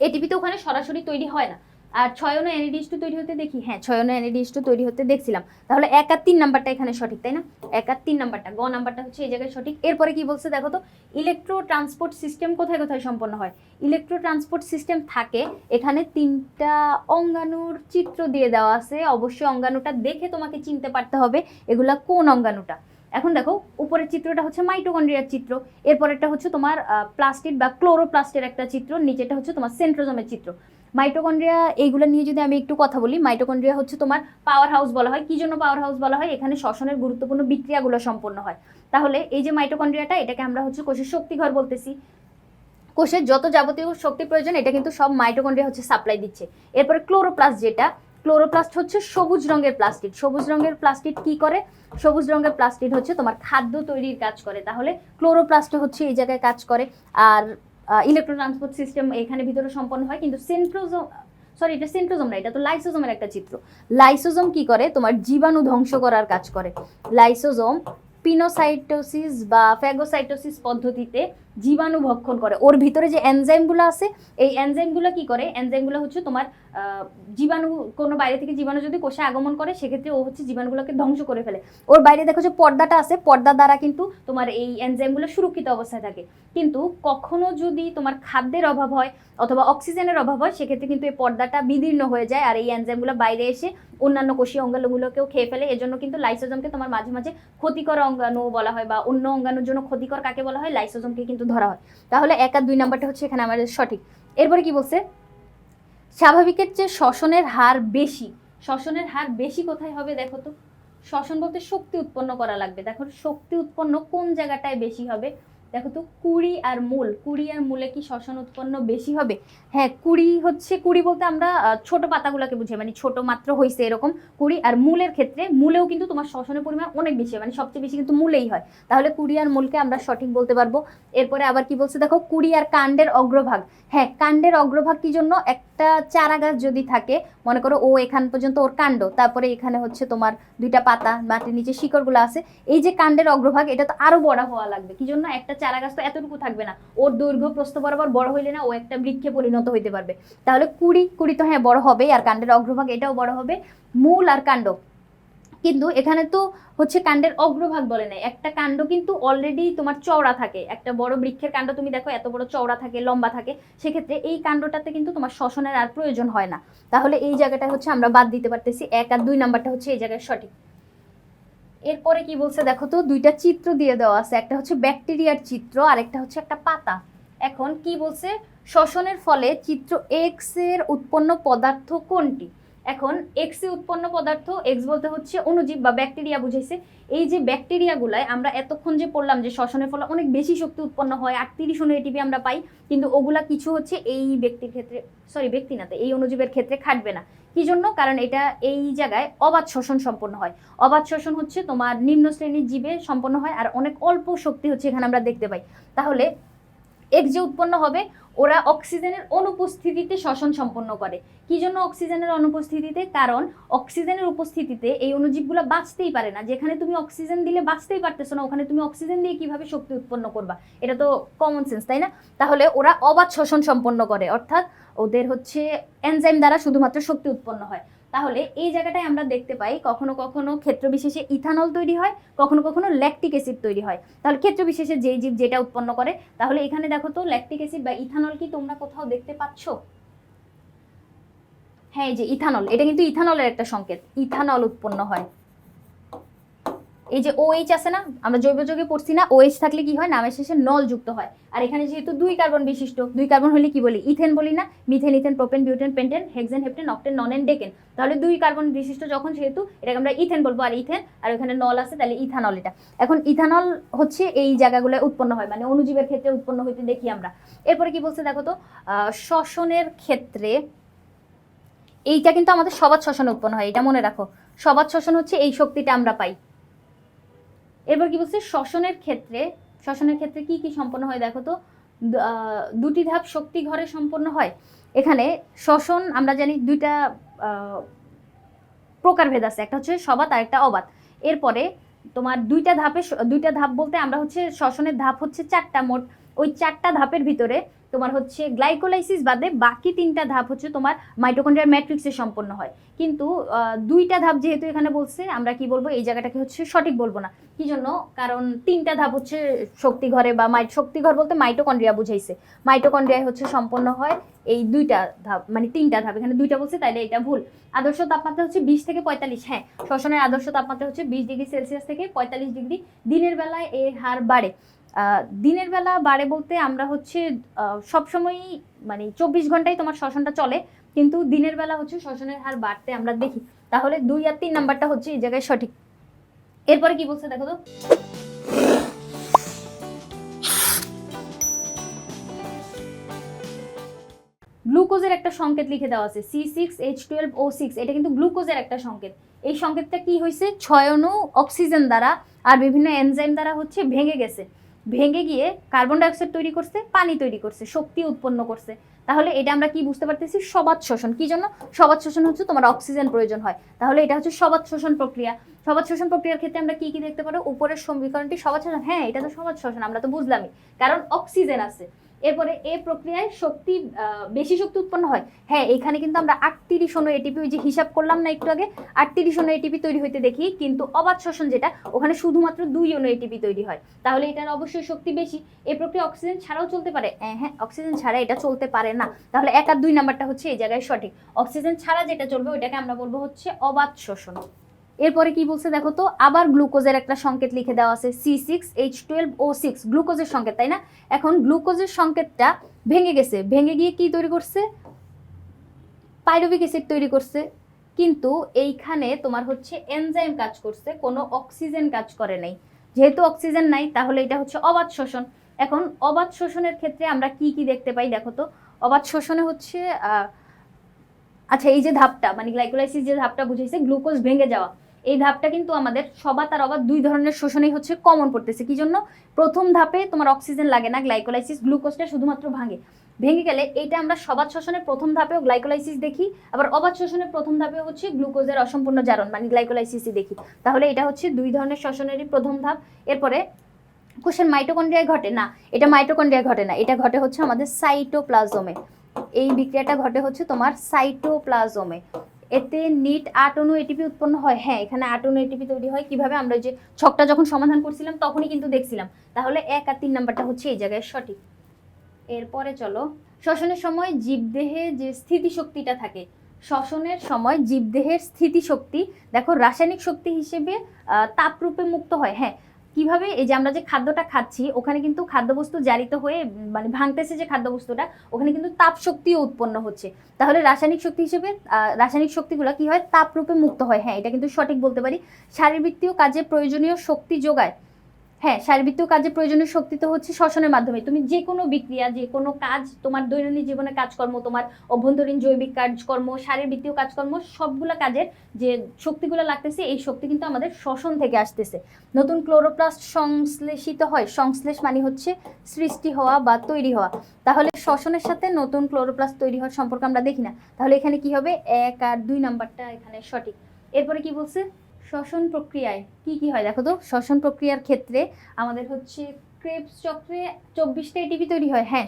এটিপি তো ওখানে সরাসরি তৈরি হয় না। আর 6 অণু NADH2 তৈরি হতে দেখি, হ্যাঁ 6 অণু NADH2 তৈরি হতে দেখছিলাম। তাহলে 1 আর 3 নাম্বারটা এখানে সঠিক, তাই না? 1 আর 3 নাম্বারটা, গ নাম্বারটা হচ্ছে এই জায়গায় সঠিক। এরপরে কি বলছে দেখো তো, ইলেকট্রো ট্রান্সপোর্ট সিস্টেম কোথায় কোথায় সম্পন্ন হয়? ইলেকট্রো ট্রান্সপোর্ট সিস্টেম থাকে এখানে 3টা অঙ্গাণুর চিত্র দিয়ে দেওয়া আছে। অবশ্যই অঙ্গাণুটা দেখে তোমাকে চিনতে পারতে হবে এগুলা কোন অঙ্গাণুটা। এখন দেখো উপরের চিত্রটা হচ্ছে মাইটোকন্ড্রিয়ার চিত্র, এরপরেরটা হচ্ছে তোমার প্লাস্টিড বা ক্লোরোপ্লাস্টের একটা চিত্র, নিচেটা হচ্ছে তোমার সেন্ট্রোজোমের চিত্র। মাইটোকন্ড্রিয়া এইগুলো নিয়ে যদি আমি একটু কথা বলি, মাইটোকন্ড্রিয়া হচ্ছে তোমার পাওয়ার হাউস বলা হয়। কি জন্য পাওয়ার হাউস বলা হয়? এখানে শ্বসনের গুরুত্বপূর্ণ বিক্রিয়াগুলো সম্পন্ন হয়। তাহলে এই যে মাইটোকন্ড্রিয়াটা, এটাকে আমরা হচ্ছে কোষের শক্তিঘর বলতেছি। কোষের যত যাবতীয় শক্তি প্রয়োজন এটা কিন্তু সব মাইটোকন্ড্রিয়া হচ্ছে সাপ্লাই দিচ্ছে। এরপরে ক্লোরোপ্লাস্ট, যেটা ক্লোরোপ্লাস্ট হচ্ছে সবুজ রঙের প্লাস্টিড। সবুজ রঙের প্লাস্টিড কি করে? সবুজ রঙের প্লাস্টিড হচ্ছে তোমার খাদ্য তৈরির কাজ করে। তাহলে ক্লোরোপ্লাস্ট হচ্ছে এই জায়গায় কাজ করে। আর ইলেকট্রো ট্রান্সপোর্ট সিস্টেম এখানে ভিতরে সম্পন্ন হয়। কিন্তু সেন্ট্রোজোম, সরি এটা সেন্ট্রোজোম না, এটা তো লাইসোজোমের একটা চিত্র। লাইসোজোম কি করে? তোমার জীবাণু ধ্বংস করার কাজ করে। লাইসোজোম পিনোসাইটোসিস বা ফ্যাগোসাইটোসিস পদ্ধতিতে জীবাণু ভক্ষণ করে। ওর ভিতরে যে এনজাইমগুলো আছে, এই এনজাইমগুলো কি করে? এনজাইমগুলো হচ্ছে তোমার জীবাণু, কোনো বাইরে থেকে জীবাণু যদি কোষে আগমন করে সেক্ষেত্রে ও হচ্ছে জীবাণুগুলোকে ধ্বংস করে ফেলে। ওর বাইরে দেখো যে পর্দাটা আছে, পর্দা দ্বারা কিন্তু তোমার এই এনজাইমগুলো সুরক্ষিত অবস্থায় থাকে। কিন্তু কখনো যদি তোমার খাদ্যের অভাব হয় অথবা অক্সিজেনের অভাব হয় সেক্ষেত্রে কিন্তু এই পর্দাটা বিদীর্ণ হয়ে যায় আর এই এনজাইমগুলো বাইরে এসে অন্যান্য কোষীয় অঙ্গাণুগুলোকেও খেয়ে ফেলে। এজন্য কিন্তু লাইসোজোমকে তোমার মাঝে মাঝে ক্ষতিকর অঙ্গাণু বলা হয়, বা অন্য অঙ্গাণুর জন্য ক্ষতিকর কাকে বলা হয়? লাইসোজোমকে কিন্তু ধরা হয়। তাহলে 1 আর 2 নাম্বারটা হচ্ছে এখানে আমাদের সঠিক। এরপরে কি বলছে? স্বাভাবিকের চেয়ে শ্বসনের হার বেশি। শ্বসনের হার বেশি কোথায় হবে দেখো তো? শ্বসন বলতে শক্তি উৎপন্ন করা লাগবে। দেখো শক্তি উৎপন্ন কোন জায়গাটায় বেশি হবে? দেখো তো কুড়ি আর মূল, কুড়ি আর মূলে কি শ্বসন উৎপন্ন বেশি হবে? হ্যাঁ, কুড়ি হচ্ছে, কুড়ি বলতে আমরা ছোট পাতাগুলোকে বুঝাই, মানে ছোট মাত্র হয়েছে এরকম। কুড়ি আর মূলের ক্ষেত্রে, মূলেও কিন্তু তোমার শ্বসনের পরিমাণ অনেক বেশি, মানে সবচেয়ে বেশি কিন্তু মূলেই হয়। তাহলে কুড়ি আর মূলকে আমরা সঠিক বলতে পারবো। এরপরে আবার কি বলছে দেখো, কুড়ি আর কাণ্ডের অগ্রভাগ। হ্যাঁ, কাণ্ডের অগ্রভাগ কি জন্য? একটা চারা গাছ যদি থাকে, মনে করো ও এখান পর্যন্ত ওর কাণ্ড, তারপরে এখানে হচ্ছে তোমার 2টা পাতা, মাটির নিচে শিকড়গুলো আছে, এই যে কাণ্ডের অগ্রভাগ এটা তো আরো বড় হওয়া লাগবে। কি জন্য? একটা চারা গাছ তো এতটুকু থাকবে না, ওর দৈর্ঘ্য প্রস্থ বরাবর বড় হইলে না ও একটা বৃক্ষে পরিণত হইতে পারবে। তাহলে কুড়ি, কুড়ি তো হ্যাঁ বড় হবে, আর কাণ্ডের অগ্রভাগ এটাও বড় হবে। মূল আর কাণ্ড, কিন্তু এখানে তো হচ্ছে কাণ্ডের অগ্রভাগ বলে নাই। একটা কাণ্ড কিন্তু অলরেডি তোমার চওড়া থাকে, একটা বড় বৃক্ষের কাণ্ড তুমি দেখো এত বড় চওড়া থাকে, লম্বা থাকে, সেক্ষেত্রে এই কাণ্ডটাতে কিন্তু তোমার শ্বসনের আর প্রয়োজন হয় না। তাহলে এই জায়গাটা হচ্ছে আমরা বাদ দিতে পারতেছি। 1 আর 2 নাম্বারটা হচ্ছে এই জায়গায় সঠিক। এরপরে কি বলছে দেখো তো, 2টা চিত্র দিয়ে দেওয়া আছে, একটা হচ্ছে ব্যাকটেরিয়ার চিত্র আর একটা হচ্ছে একটা পাতা। এখন কি বলছে? শ্বসনের ফলে চিত্র এক্স এর উৎপন্ন পদার্থ কোনটি? এখন এক্স এ উৎপন্ন পদার্থ, এক্স বলতে হচ্ছে অণুজীব বা ব্যাকটেরিয়া বুঝাইছে। এই যে ব্যাকটেরিয়াগুলায় আমরা এতক্ষণ যে পড়লাম যে শ্বসনের ফলে অনেক বেশি শক্তি উৎপন্ন হয়, 38 অণু এটিপি আমরা পাই, কিন্তু ওগুলা কিছু হচ্ছে এই ব্যক্তির ক্ষেত্রে, সরি ব্যক্তি না তো, এই অণুজীবের ক্ষেত্রে খাটবে না। কি জন্য? কারণ এটা এই জায়গায় অবাধ শ্বসন সম্পন্ন হয়। অবাধ শ্বসন হচ্ছে তোমার নিম্ন শ্রেণীর জীবে সম্পন্ন হয় আর অনেক অল্প শক্তি হচ্ছে এখানে আমরা দেখতে পাই। তাহলে এক্স যে উৎপন্ন হবে, ওরা অক্সিজেনের অনুপস্থিতিতে শ্বসন সম্পন্ন করে। কি জন্য অক্সিজেনের অনুপস্থিতিতে? কারণ অক্সিজেনের উপস্থিতিতে এই অণুজীবগুলো বাঁচতেই পারে না। যেখানে তুমি অক্সিজেন দিলে বাঁচতেই পারতেছো না, ওখানে তুমি অক্সিজেন দিয়ে কিভাবে শক্তি উৎপন্ন করবা? এটা তো কমন সেন্স, তাই না? তাহলে ওরা অবাধ শ্বসন সম্পন্ন করে, অর্থাৎ ওদের হচ্ছে এনজাইম দ্বারা শুধুমাত্র শক্তি উৎপন্ন হয়। তাহলে এই জায়গাটায় আমরা দেখতে পাই কখনো কখনো ক্ষেত্র বিশেষে ইথানল তৈরি হয়, কখনো কখনো ল্যাকটিক অ্যাসিড তৈরি হয়। তাহলে ক্ষেত্র বিশেষে যেই জীব যেটা উৎপন্ন করে, তাহলে এখানে দেখো তো ল্যাকটিক অ্যাসিড বা ইথানল কি তোমরা কোথাও দেখতে পাচ্ছ? হ্যাঁ, এই যে ইথানল, এটা কিন্তু ইথানলের একটা সংকেত, ইথানল উৎপন্ন হয়। এই যে OH আছে না, আমরা জৈব যৌগে পড়ছি না, OH থাকলে কি হয়? নামের শেষে নল যুক্ত হয়। আর এখানে যেহেতু 2 কার্বন বিশিষ্ট, 2 কার্বন হলে কি বলি? ইথেন বলি না? Methane, ethane, propane, butane, pentane, hexane, heptane, octane, nonane, decane. তাহলে 2 কার্বন বিশিষ্ট যখন, সেহেতু এটাকে আমরা ইথেন বলবো, আর ইথেন আর এখানে নল আছে, তাহলে ইথানল। এটা এখন ইথানল হচ্ছে এই জায়গাগুলো উৎপন্ন হয়, মানে অণুজীবের ক্ষেত্রে উৎপন্ন হইতে দেখি আমরা। এরপরে কি বলছে দেখো তো, শ্বসনের ক্ষেত্রে এইটা কিন্তু আমাদের সবাত শ্বসন উৎপন্ন হয়, এটা মনে রাখো। সবাত শ্বসন হচ্ছে এই শক্তিটা আমরা পাই। এরপর কি বলছে? শ্বসনের ক্ষেত্রে কি কি সম্পন্ন হয় দেখো তো, 2টি ধাপ শক্তি ঘরে সম্পন্ন হয়। এখানে শ্বসন আমরা জানি 2টা প্রকারভেদ আছে, একটা হচ্ছে সবাত আর একটা অবাত। এরপরে তোমার 2টা ধাপ বলতে আমরা হচ্ছে শ্বসনের ধাপ হচ্ছে 4টা মোট। ওই 4টা ধাপের ভিতরে তোমার হচ্ছে গ্লাইকোলাইসিস বাদে বাকি 3টা ধাপ হচ্ছে তোমার মাইটোকন্ড্রিয়ার ম্যাট্রিক্সে সম্পন্ন হয়। কিন্তু 2টা ধাপ যেহেতু এখানে বলছে, আমরা কি বলবো এই জায়গাটাকে হচ্ছে সঠিক বলবো না। কি জন্য? কারণ 3টা ধাপ হচ্ছে শক্তিঘরে বা শক্তিঘর বলতে মাইটোকন্ড্রিয়া বুঝাইছে, মাইটোকন্ড্রিয়ায় হচ্ছে সম্পন্ন হয় এই 2টা ধাপ, মানে 3টা ধাপ, এখানে 2টা বলছে তাইলে এটা ভুল। আদর্শ তাপমাত্রা হচ্ছে 20 থেকে 45। হ্যাঁ, শ্বসনের আদর্শ তাপমাত্রা হচ্ছে 20 ডিগ্রি সেলসিয়াস থেকে 45 ডিগ্রি। দিনের বেলায় এর হার বাড়ে। দিনের বেলা বাড়ে বলতে আমরা হচ্ছে সবসময়ই মানে 24 ঘন্টায় তোমার শ্বসনটা চলে, কিন্তু দিনের বেলা হচ্ছে শ্বসনের হার বাড়তে আমরা দেখি। তাহলে 2 আর 3 নাম্বারটা হচ্ছে এই জায়গায় সঠিক। এরপরে কি বলছে দেখো তো, গ্লুকোজের একটা সংকেত লিখে দেওয়া আছে C6H12O6। এটা কিন্তু গ্লুকোজের একটা সংকেত। এই সংকেতটা কি হয়েছে? 6 অণু অক্সিজেন দ্বারা আর বিভিন্ন এনজাইম দ্বারা হচ্ছে ভেঙে গেছে, ভেঙে গিয়ে কার্বন ডাইঅক্সাইড তৈরি করছে, পানি তৈরি করছে, শক্তি উৎপন্ন করছে। তাহলে এটা আমরা কি বুঝতে পারতেছি? সবাত শোষণ। কি জন্য? সবাত শোষণ হচ্ছে তোমার অক্সিজেন প্রয়োজন হয়, তাহলে এটা হচ্ছে সবাত শোষণ প্রক্রিয়া। সবাত শোষণ প্রক্রিয়ার ক্ষেত্রে আমরা কি কি দেখতে পারো? উপরের সমীকরণটি সবাত শোষণ, হ্যাঁ এটা তো সবাত শোষণ, আমরা তো বুঝলামই, কারণ অক্সিজেন আছে। এরপরে এই প্রক্রিয়ায় শক্তি, বেশি শক্তি উৎপন্ন হয়। হ্যাঁ, এখানে কিন্তু আমরা 38 অণু এটিপি, ওই যে হিসাব করলাম না একটু আগে, 38 অণু এটিপি তৈরি হইতে দেখি, কিন্তু অবাত শোষণ যেটা, ওখানে শুধুমাত্র 2 অণু এটিপি তৈরি হয়, তাহলে এটার অবশ্যই শক্তি বেশি। এই প্রক্রিয়া অক্সিজেন ছাড়াও চলতে পারে? হ্যাঁ, অক্সিজেন ছাড়া এটা চলতে পারে না। তাহলে 1 আর 2 নাম্বারটা হচ্ছে এই জায়গায় সঠিক। অক্সিজেন ছাড়া যেটা চলবে ওইটাকে আমরা বলবো হচ্ছে অবাত শোষণ। এরপরে কি বলছে দেখো তো, আবার গ্লুকোজের একটা সংকেত লিখে দেওয়া আছে C6H12O6, গ্লুকোজের সংকেত, তাই না? এখন গ্লুকোজের সংকেতটা ভেঙে গেছে, ভেঙে গিয়ে কি তৈরি করছে? পাইরুভিক অ্যাসিড তৈরি করছে। কিন্তু এইখানে তোমার হচ্ছে এনজাইম কাজ করছে, কোনো অক্সিজেন কাজ করে নাই। যেহেতু অক্সিজেন নাই, তাহলে এটা হচ্ছে অবাত শোষণ। এখন অবাত শোষণের ক্ষেত্রে আমরা কি কি দেখতে পাই দেখো তো। অবাত শোষণে হচ্ছে আচ্ছা, এই যে ধাপটা মানে গ্লাইকোলাইসিস যে ধাপটা বুঝাইছে, গ্লুকোজ ভেঙে যাওয়া, এই ধাপটা কিন্তু আমাদের সবাত আর অবাত 2 ধরনের শোষণেই হচ্ছে কমন পড়তেছে। কি জন্য? প্রথম ধাপে তোমার অক্সিজেন লাগে না, গ্লাইকোলাইসিস, গ্লুকোজটা শুধুমাত্র ভাঙে। ভেঙে গেলে এইটা আমরা সবাত শোষণের প্রথম ধাপেও গ্লাইকোলাইসিস দেখি, আবার অবাত শোষণের প্রথম ধাপেও হচ্ছে গ্লুকোজের অসম্পূর্ণ জারণ মানে গ্লাইকোলাইসিসই দেখি। তাহলে এটা হচ্ছে 2 ধরনের শোষণেরই প্রথম ধাপ। এরপরে কোষের মাইটোকন্ড্রিয়ায় ঘটে না, এটা মাইটোকন্ড্রিয়ায় ঘটে না, এটা ঘটে হচ্ছে আমাদের সাইটোপ্লাজমে। এই বিক্রিয়াটা ঘটে হচ্ছে তোমার সাইটোপ্লাজমে। এতে নিট 8 অণু এটিপি উৎপন্ন হয়। হ্যাঁ, এখানে 8 অণু এটিপি তৈরি হয়। কিভাবে? আমরা যে ছকটা যখন সমাধান করছিলাম তখনই কিন্তু দেখছিলাম। তাহলে 1 আর 3 নাম্বারটা হচ্ছে এই জায়গায় সঠিক। এরপরে চলো, শ্বসনের সময় জীবদেহে যে স্থিতিশক্তিটা থাকে, শ্বসনের সময় জীবদেহের স্থিতিশক্তি দেখো রাসায়নিক শক্তি হিসেবে তাপরূপে মুক্ত হয়। হ্যাঁ, কিভাবে? এই যে আমরা যে খাদ্যটা খাচ্ছি, ওখানে কিন্তু খাদ্যবস্তু জারিত হয়ে মানে ভাঙতেছে যে খাদ্যবস্তুটা, ওখানে কিন্তু তাপ শক্তিও উৎপন্ন হচ্ছে। তাহলে রাসায়নিক শক্তি হিসেবে রাসায়নিক শক্তিগুলো কি হয়? তাপরূপে মুক্ত হয়। হ্যাঁ, এটা কিন্তু সঠিক বলতে পারি। শারীরবৃত্তীয় কাজে প্রয়োজনীয় শক্তি যোগায়। হ্যাঁ, শারীরবৃত্তীয় কাজে প্রয়োজনীয় শক্তি তো হচ্ছে শ্বসনের মাধ্যমে। তুমি যে কোনো বিক্রিয়া, যে কোনো কাজ, তোমার দৈনন্দিন জীবনে কাজকর্ম, তোমার অভ্যন্তরীণ জৈবিক কাজকর্ম, শারীরবৃত্তীয় কাজকর্ম, সবগুলো কাজের যে শক্তিগুলো লাগতেছে, এই শক্তি কিন্তু আমাদের শ্বসন থেকে আসতেছে। নতুন ক্লোরোপ্লাস্ট সংশ্লেষিত হয়। সংশ্লেষ মানে হচ্ছে সৃষ্টি হওয়া বা তৈরি হওয়া। তাহলে শ্বসনের সাথে নতুন ক্লোরোপ্লাস্ট তৈরি হওয়ার সম্পর্ক আমরা দেখি না। তাহলে এখানে কি হবে? 1 আর 2 নাম্বারটা এখানে সঠিক। এরপরে কি বলছে? শ্বসন প্রক্রিয়ায় কি কি হয় দেখো তো। শ্বসন প্রক্রিয়ার ক্ষেত্রে আমাদের হচ্ছে ক্রেবস চক্রে 24টা এটিপি তৈরি হয়। হ্যাঁ,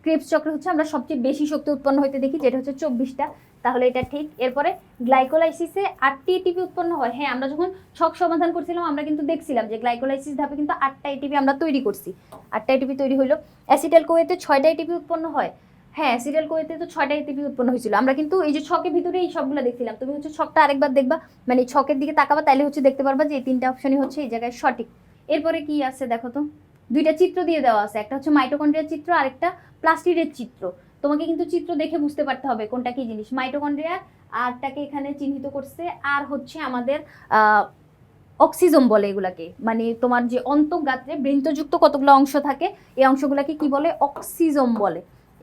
ক্রেবস চক্রে হচ্ছে আমরা সবচেয়ে বেশি শক্তি উৎপন্ন হইতে দেখি, যেটা হচ্ছে 24টা। তাহলে এটা ঠিক। এরপরে গ্লাইকোলাইসিসে 8টি এটিপি উৎপন্ন হয়। হ্যাঁ, আমরা যখন ছক সমাধান করছিলাম আমরা কিন্তু দেখছিলাম যে গ্লাইকোলাইসিস ধাপে কিন্তু 8টা এটিপি আমরা তৈরি করছি, 8টা এটিপি তৈরি হইলো। অ্যাসিটাইল কোয়েতে 6টা এটিপি উৎপন্ন হয়। হ্যাঁ, অ্যাসিটাইল কোয়েতে তো 6টা এটিপি উৎপন্ন হয়েছিল। আমরা কিন্তু এই যে ছকের ভিতরে এই সবগুলো দেখছিলাম। তুমি হচ্ছে ছকটা আরেকবার দেখবা, মানে ছকের দিকে তাকাবা, তাইলে হচ্ছে দেখতে পারবা যে এই 3টা অপশনই হচ্ছে এই জায়গায় সঠিক। এরপরে কি আছে দেখো তো, 2টা চিত্র দিয়ে দেওয়া আছে, একটা হচ্ছে মাইটোকন্ড্রিয়ার চিত্র, আরেকটা প্লাস্টিডের চিত্র। তোমাকে কিন্তু চিত্র দেখে বুঝতে পারতে হবে কোনটা কি জিনিস। মাইটোকন্ড্রিয়া আরটাকে এখানে চিহ্নিত করছে, আর হচ্ছে আমাদের অক্সিজম বলে এগুলাকে, মানে তোমার যে অন্তঃগাত্রে বৃন্তযুক্ত কতগুলো অংশ থাকে, এই অংশগুলোকে কি বলে? অক্সিজম বলে।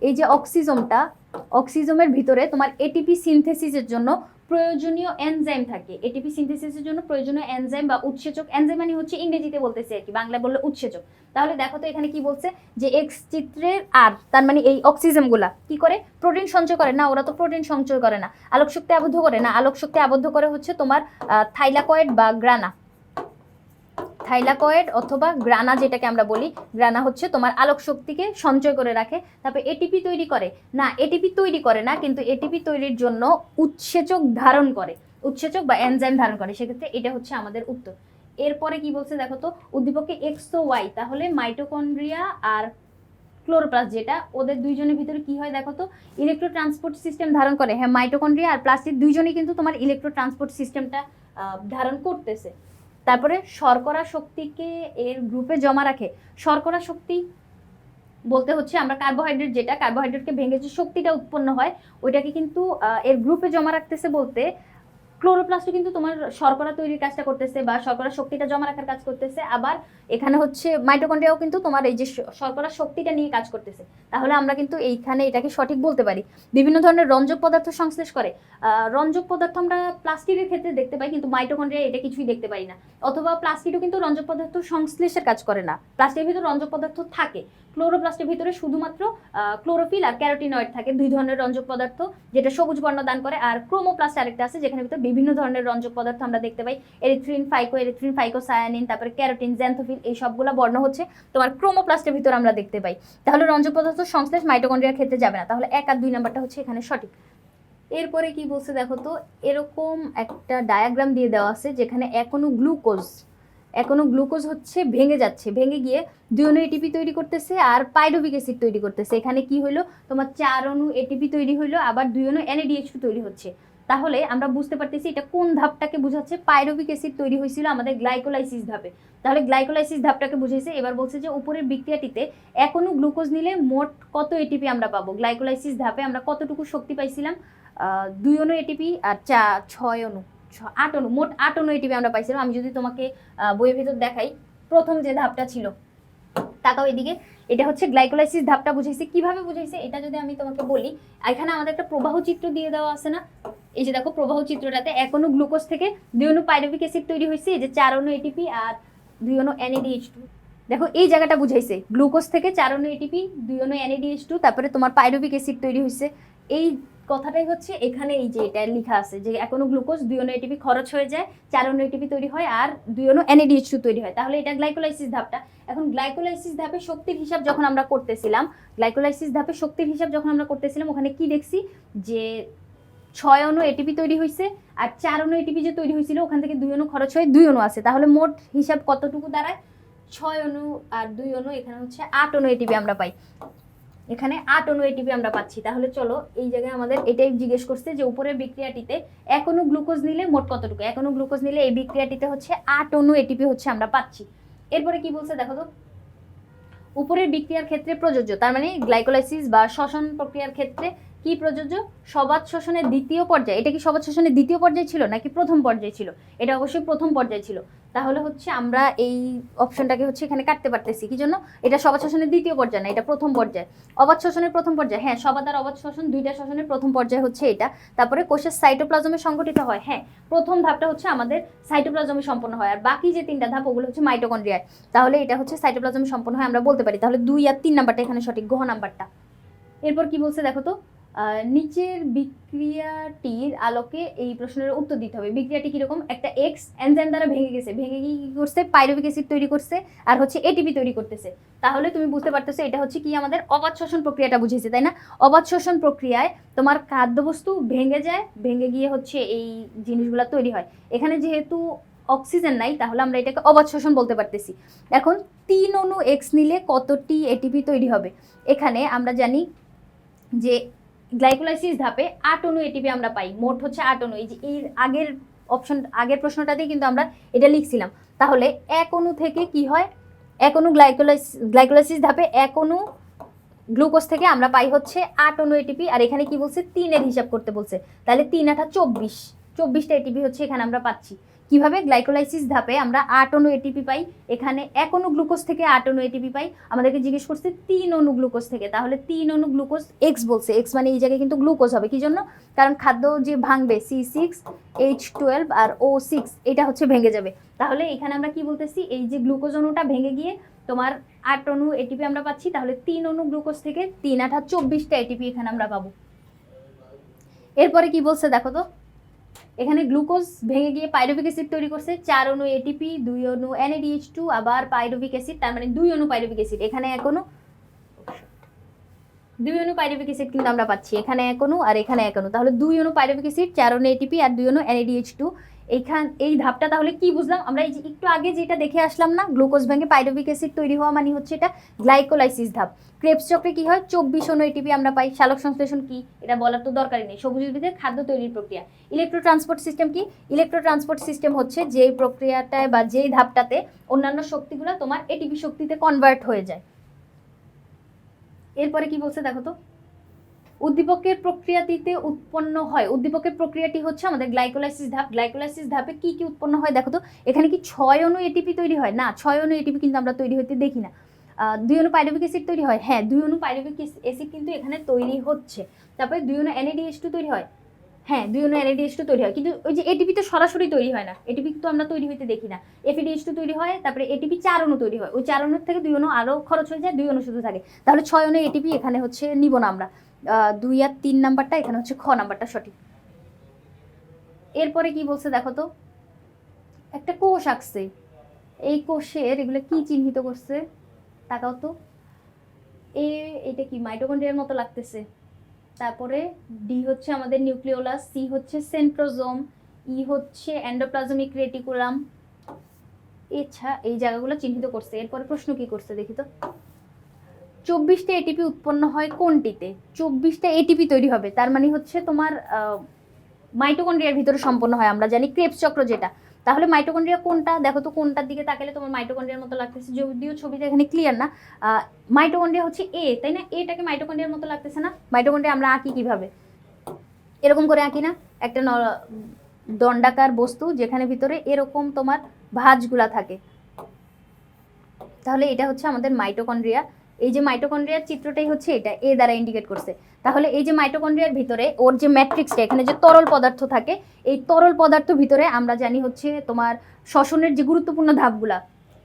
এই যে অক্সিজমটা, অক্সিজমের ভিতরে তোমার এটিপি সিনথেসিসের জন্য প্রয়োজনীয় এনজাইম থাকে। এটিপি সিনথেসিসের জন্য প্রয়োজনীয় এনজাইম বা উৎসেচক, এনজাইম মানে হচ্ছে ইংরেজিতে বলতেছে আর কি, বাংলায় বললে উৎসেচক। তাহলে দেখো তো এখানে কি বলছে যে এক্স চিত্রের আর, তার মানে এই অক্সিজমগুলা কি করে? প্রোটিন সঞ্চয় করে না, ওরা তো প্রোটিন সঞ্চয় করে না। আলোক শক্তি আবদ্ধ করে না, আলোক শক্তি আবদ্ধ করে হচ্ছে তোমার থাইলাকয়েড বা গ্রানা। থাইলাকয়েড অথবা গ্রানা, যেটাকে আমরা বলি গ্রানা হচ্ছে তোমার আলোক শক্তিকে সঞ্চয় করে রাখে। তারপরে এটিপি তৈরি করে না, এটিপি তৈরি করে না, কিন্তু এটিপি তৈরির জন্য উৎসেচক ধারণ করে, উৎসেচক বা এনজাইম ধারণ করে, সেক্ষেত্রে এটা হচ্ছে আমাদের উত্তর। এরপরে কি বলছে দেখো তো, উদ্দীপকে এক্স ও ওয়াই, তাহলে মাইটোকন্ড্রিয়া আর ক্লোরোপ্লাস্ট যেটা, ওদের দুইজনের ভিতরে কি হয় দেখো তো, ইলেকট্রো ট্রান্সপোর্ট সিস্টেম ধারণ করে। হ্যাঁ, মাইটোকন্ড্রিয়া আর প্লাস্টিড দুইজনই কিন্তু তোমার ইলেকট্রো ট্রান্সপোর্ট সিস্টেমটা ধারণ করতেছে। তারপরে শর্করা শক্তিকে এর গ্রুপে জমা রাখে। শর্করা শক্তি বলতে হচ্ছে আমরা কার্বোহাইড্রেট, যেটা কার্বোহাইড্রেটকে ভেঙে যে শক্তিটা উৎপন্ন হয় ওইটাকে কিন্তু এর গ্রুপে জমা রাখতেছে বলতে ক্লোরোপ্লাস্টও কিন্তু তোমার শর্করা তৈরির কাজটা করতেছে বা শর্করা শক্তিটা জমা রাখার কাজ করতেছে। আবার এখানে হচ্ছে মাইটোকন্ড্রিয়াও কিন্তু তোমার এই যে শর্করা শক্তিটা নিয়ে কাজ করতেছে। তাহলে আমরা কিন্তু এইখানে এটাকে সঠিক বলতে পারি। বিভিন্ন ধরনের রঞ্জক পদার্থ সংশ্লেষ করে। রঞ্জক পদার্থ আমরা প্লাস্টিকের ক্ষেত্রে দেখতে পাই, কিন্তু মাইটোকন্ড্রিয়া এটা কিছুই দেখতে পাই না। অথবা প্লাস্টিকও কিন্তু রঞ্জক পদার্থ সংশ্লেষের কাজ করে না, প্লাস্টিকের ভিতরে রঞ্জক পদার্থ থাকে। ক্লোরোপ্লাস্টের ভিতরে শুধুমাত্র ক্লোরোফিল আর ক্যারোটিনয়েড থাকে, দুই ধরনের রঞ্জক পদার্থ, যেটা সবুজ বর্ণ দান করে। আর ক্রোমোপ্লাস্ট আরেকটা আছে, যেখানে ভিতরে বিভিন্ন ধরনের রঞ্জক পদার্থ আমরা দেখতে পাই, এরিথ্রিন, ফাইকোসায়ানিন, তারপরে ক্যারোটিন, জ্যান্থোফিল, এই সবগুলো বর্ণ হচ্ছে তোমার ক্রোমোপ্লাস্টের ভিতরে আমরা দেখতে পাই। তাহলে রঞ্জক পদার্থ সংশ্লেষ মাইটোকন্ড্রিয়ার ক্ষেত্রে যাবে না, তাহলে 1 আর 2 নাম্বারটা হচ্ছে এখানে সঠিক। এরপরে কি বলছে দেখো তো, এরকম একটা ডায়াগ্রাম দিয়ে দেওয়া আছে যেখানে এখনো গ্লুকোজ হচ্ছে ভেঙে যাচ্ছে, ভেঙে গিয়ে 2 অণু এটিপি তৈরি করতেছে আর পাইরুভিক অ্যাসিড তৈরি করতেছে। এখানে কি হইলো, তোমার 4 অণু এটিপি তৈরি হইলো, আবার 2 অণু NADH2 তৈরি হচ্ছে। তাহলে আমরা বুঝতে পারতেছি এটা কোন ধাপটাকে বোঝাচ্ছে। পাইরুভিক অ্যাসিড তৈরি হয়েছিল আমাদের গ্লাইকোলাইসিস ধাপে, তাহলে গ্লাইকোলাইসিস ধাপটাকে বুঝাইছে। এবার বলছে যে উপরের বিক্রিয়াটিতে এক অণু গ্লুকোজ নিলে মোট কত এটিপি আমরা পাবো। গ্লাইকোলাইসিস ধাপে আমরা কতটুকু শক্তি পাইছিলাম, 2 অণু এটিপি আর 6 অণু, 8 অণু, মোট 8 অণু এটিপি আমরা পাইছিলাম। আমি যদি তোমাকে বইয়ের ভিতর দেখাই, প্রথম যে ধাপটা ছিল, তাকাও এদিকে, এটা হচ্ছে গ্লাইকোলাইসিস ধাপটা বুঝাইছে। কিভাবে বুঝাইছে এটা যদি আমি তোমাকে বলি, এখানে আমাদের একটা প্রবাহ চিত্র দিয়ে দেওয়া আছে না, এই যে দেখো প্রবাহ চিত্রটাতে 1 অণু গ্লুকোজ থেকে 2 অণু পাইরুভিক অ্যাসিড তৈরি হয়েছে, এই যে 4 অণু এটিপি আর 2 অণু NADH2। দেখো এই জায়গাটা বুঝাইছে, গ্লুকোজ থেকে 4 অণু এটিপি, 2 অণু NADH2, তারপরে তোমার পাইরুভিক অ্যাসিড তৈরি হয়েছে। এই কথাটাই হচ্ছে এখানে এই যে এটা লেখা আছে যে 1 অণু গ্লুকোজ, 2 অণু এটিপি খরচ হয়ে যায়, 4 অণু এটিপি তৈরি হয় আর 2 অণু NADH2 তৈরি হয়। তাহলে এটা গ্লাইকোলাইসিস ধাপটা। এখন গ্লাইকোলাইসিস ধাপে শক্তির হিসাব যখন আমরা করতেছিলাম, ওখানে কি দেখছি যে 6 অণু এটিপি তৈরি হয়েছে আর 4 অণু এটিপি যে তৈরি হয়েছিল ওখান থেকে 2 অণু খরচ হয়ে 2 অণু আছে। তাহলে মোট হিসাব কতটুকু দাঁড়ায়, 6 অণু আর 2 অণু, এখানে হচ্ছে 8 অণু এটিপি আমরা পাই। এখানে 8 অণু এটিপি আমরা পাচ্ছি। তাহলে চলো এই জায়গায় আমাদের এটাই জিজ্ঞেস করছে যে উপরের বিক্রিয়াটিতে 1 অণু গ্লুকোজ নিলে মোট কতটুকু। 1 অণু গ্লুকোজ নিলে এই বিক্রিয়াটিতে হচ্ছে 8 অণু এটিপি হচ্ছে আমরা পাচ্ছি। এরপরে কি বলছে দেখো তো, উপরের বিক্রিয়ার ক্ষেত্রে প্রযোজ্য, তার মানে গ্লাইকোলাইসিস বা শ্বসন প্রক্রিয়ার ক্ষেত্রে কি প্রযোজ্য, সবাত শোষণের দ্বিতীয় পর্যায়ে। এটা কি সবাত শোষণের দ্বিতীয় পর্যায়ে ছিল নাকি প্রথম পর্যায়ে ছিল? এটা অবশ্যই প্রথম পর্যায়ে ছিল। তাহলে হচ্ছে আমরা এই অপশনটাকে হচ্ছে এখানে কাটতে পারতেছি। কি জন্য, এটা সবাত শোষণের দ্বিতীয় পর্যায়ে না, এটা প্রথম পর্যায়ে। অবাত শোষণের প্রথম পর্যায়ে, হ্যাঁ, সবাত আর অবাত শোষণ দুইটা শোষণের প্রথম পর্যায়ে হচ্ছে এটা। তারপরে কোষের সাইটোপ্লাজমে সংগঠিত হয়, হ্যাঁ, প্রথম ধাপটা হচ্ছে আমাদের সাইটোপ্লাজমে সম্পন্ন হয়, আর বাকি যে 3টা ধাপ ওগুলো হচ্ছে মাইটোকন্ড্রিয়ায়। তাহলে এটা হচ্ছে সাইটোপ্লাজমে সম্পন্ন হয় আমরা বলতে পারি। তাহলে 2 আর 3 নাম্বারটা এখানে সঠিক, ঘ নাম্বারটা। এরপর কি বলছে দেখো তো, নিচের বিক্রিয়াটির আলোকে এই প্রশ্নের উত্তর দিতে হবে। বিক্রিয়াটি কিরকম, একটা এক্স এনজাইম দ্বারা ভেঙে গেছে, ভেঙে গিয়ে কি করছে, পাইরুভিক অ্যাসিড তৈরি করছে আর হচ্ছে এটিপি তৈরি করতেছে। তাহলে তুমি বুঝতে পারতেছো এটা হচ্ছে কি আমাদের অবাত শোষণ প্রক্রিয়াটা বুঝেছে, তাই না? অবাত শোষণ প্রক্রিয়ায় তোমার খাদ্যবস্তু ভেঙে যায়, ভেঙে গিয়ে হচ্ছে এই জিনিসগুলো তৈরি হয়। এখানে যেহেতু অক্সিজেন নাই, তাহলে আমরা এটাকে অবাত শোষণ বলতে পারতেছি। এখন 3 অণু এক্স নিলে কতটি এটিপি তৈরি হবে। এখানে আমরা জানি যে গ্লাইকোলাইসিস ধাপে 8 অণু এটিপি আমরা পাই, মোট হচ্ছে 8 অণু। এই যে এর আগের প্রশ্নটাতেই কিন্তু আমরা এটা লিখছিলাম। তাহলে 1 অণু থেকে কি হয়, 1 অণু গ্লাইকোলাইসিস ধাপে 1 অণু গ্লুকোজ থেকে আমরা পাই হচ্ছে 8 অণু এটিপি। আর এখানে কি বলছে, 3 এর হিসাব করতে বলছে। তাহলে 3 8 24টা এটিপি হচ্ছে এখানে আমরা পাচ্ছি। কিভাবে, গ্লাইকোলাইসিস ধাপে আমরা 8 অণু এটিপি পাই, এখানে 1 অণু গ্লুকোজ থেকে 8 অণু এটিপি পাই। আমাদেরকে জিজ্ঞেস করছে 3 অণু গ্লুকোজ থেকে, তাহলে 3 অণু গ্লুকোজ এক্স বলছে। এক্স মানে এই জায়গায় কিন্তু গ্লুকোজ হবে, কি জন্য, কারণ খাদ্য যে ভাঙবে C6H12 আর O6 এটা হচ্ছে ভেঙে যাবে। তাহলে এখানে আমরা কি বলতেছি, এই যে গ্লুকোজ অণুটা ভেঙে গিয়ে তোমার 8 অণু এটিপি আমরা পাচ্ছি। তাহলে 3 অণু গ্লুকোজ থেকে 3 8 24টা এটিপি এখানে আমরা পাবো। এরপরে কি বলছে দেখো তো, এখানে গ্লুকোজ ভেঙে গিয়ে পাইরুভিক অ্যাসিড তৈরি করছে, 4 অণু এটিপি, 2 অণু NADH2, আবার পাইরুভিক অ্যাসিড, তার মানে 2 অণু পাইরুভিক অ্যাসিড। এখানে এক অণু, 2 অণু পাইরুভিক অ্যাসিড কিন্তু আমরা পাচ্ছি, এখানে এক অণু আর এখানে এক অণু, তাহলে 2 অণু পাইরুভিক অ্যাসিড, 4 অণু এটিপি আর 2 অণু NADH2। এই ধাপটা তাহলে কি বুঝলাম আমরা? এই যে একটু আগে যেটা দেখে আসলাম না, গ্লুকোজ ভেঙে পাইরুভিক অ্যাসিড তৈরি হওয়া মানে হচ্ছে এটা গ্লাইকোলাইসিস ধাপ। ক্রেবস চক্রে কি হয়? 24 অণু এটিপি আমরা পাই। সালোক সংশ্লেষণ কি এটা বলার তো দরকারই নেই, সবুজ উদ্ভিদের খাদ্য তৈরির প্রক্রিয়া। ইলেকট্রো ট্রান্সপোর্ট সিস্টেম কি? ইলেকট্রো ট্রান্সপোর্ট সিস্টেম হচ্ছে যেই প্রক্রিয়াটায় বা যেই ধাপটাতে অন্যান্য শক্তিগুলো তোমার এটিপি শক্তিতে কনভার্ট হয়ে যায়। এরপরে কি বলছে দেখো তো, উদ্দীপকের প্রক্রিয়াটিতে উৎপন্ন হয়, উদ্দীপকের প্রক্রিয়াটি হচ্ছে আমাদের গ্লাইকোলাইসিস ধাপ। গ্লাইকোলাইসিস ধাপে কি কি উৎপন্ন হয় দেখো তো, এখানে কি 6 অণু এটিপি তৈরি হয়? না, 6 অণু এটিপি কিন্তু আমরা তৈরি হতে দেখি না। 2 অণু পাইরুভিক অ্যাসিড তৈরি হয়, হ্যাঁ 2 অণু পাইরুভিক অ্যাসিড কিন্তু এখানে তৈরি হচ্ছে। তারপরে 2 অণু NADH2 তৈরি হয়, হ্যাঁ 2 অণু NADH2 তৈরি হয়, কিন্তু ওই যে এটিপি তো সরাসরি তৈরি হয় না, এটিপি তো আমরা তৈরি হইতে দেখি না। FADH2 তৈরি হয়, তারপরে এটিপি 4 অণু তৈরি হয়, ওই 4 অণুর থেকে 2 অণু আরও খরচ হয়ে যায়, 2 অণু শুধু থাকে। তাহলে 6 অণু এটিপি এখানে হচ্ছে নিব না আমরা, 2 আর 3 নাম্বারটা এখানে হচ্ছে খ নাম্বারটা সঠিক। এরপরে কি বলছে দেখো তো, একটা কোষ আঁকছে, এই কোষের এগুলো কি চিহ্নিত করছে তাকাও তো। এটা কি মাইটোকন্ড্রিয়ার মতো লাগতেছে। তারপরে ডি হচ্ছে আমাদের নিউক্লিওলাস, সি হচ্ছে সেন্ট্রোজোম, ই হচ্ছে এন্ডোপ্লাজমিক রেটিকুলাম। এই জায়গাগুলো চিহ্নিত করছে। এরপরে প্রশ্ন কি করছে দেখি তো, 24টা এটিপি উৎপন্ন হয় কোনটিতে? 24টা এটিপি তৈরি হবে, তার মানে হচ্ছে তোমার মাইটোকন্ড্রিয়ার ভিতরে সম্পন্ন হয়, আমরা জানি ক্রেবস চক্র যেটা। তাহলে মাইটোকন্ড্রিয়া কোনটা দেখো তো, কোনটার দিকে তাকালে তোমার মাইটোকন্ড্রিয়ার মতো লাগতেছে? যদিও ছবিটা এখানে ক্লিয়ার না, মাইটোকন্ড্রিয়া হচ্ছে এ, তাই না? এটাকে মাইটোকন্ড্রিয়ার মতো লাগতেছে না? মাইটোকন্ড্রিয়া আমরা আঁকি কিভাবে? এরকম করে আঁকি না, একটা দণ্ডাকার বস্তু যেখানে ভিতরে এরকম তোমার ভাঁজগুলা থাকে। তাহলে এটা হচ্ছে আমাদের মাইটোকন্ড্রিয়া। এই যে মাইটোকন্ড্রিয়ার চিত্রটাই হচ্ছে এটা, এ দ্বারা ইন্ডিকেট করছে। তাহলে এই যে মাইটোকন্ড্রিয়ার ভিতরে ওর যে ম্যাট্রিক্সটা, এখানে যে তরল পদার্থ থাকে, এই তরল পদার্থ ভিতরে আমরা জানি হচ্ছে তোমার শ্বসনের যে গুরুত্বপূর্ণ ধাপগুলা,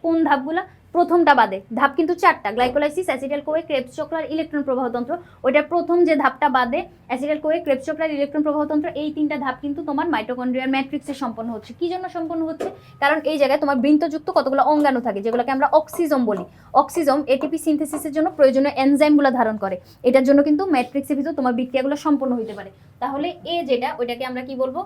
কোন ধাপগুলা? প্রথমটা বাদে, ধাপ কিন্তু 4টা, গ্লাইকোলাইসিস, অ্যাসিটাইল কোয়ে, ক্রেবস চক্র আর ইলেকট্রন প্রবাহতন্ত্র। ওইটার প্রথম যে ধাপটা বাদে, অ্যাসিটাইল কোয়ে, ক্রেবস চক্র আর ইলেকট্রন প্রবাহতন্ত্র, এই 3টা ধাপ কিন্তু তোমার মাইটোকন্ড্রিয়ার ম্যাট্রিক্সে সম্পন্ন হচ্ছে। কি জন্য সম্পন্ন হচ্ছে? কারণ এই জায়গায় তোমার বৃন্তযুক্ত কতগুলো অঙ্গাণু থাকে, যেগুলোকে আমরা অক্সিজম বলি। অক্সিজম এটিপি সিনথেসিসের জন্য প্রয়োজনীয় এনজাইমগুলো ধারণ করে, এটার জন্য কিন্তু ম্যাট্রিক্সের ভিতর তোমার বিক্রিয়াগুলো সম্পন্ন হতে পারে। তাহলে এ যেটা, ওইটাকে আমরা কি বলবো?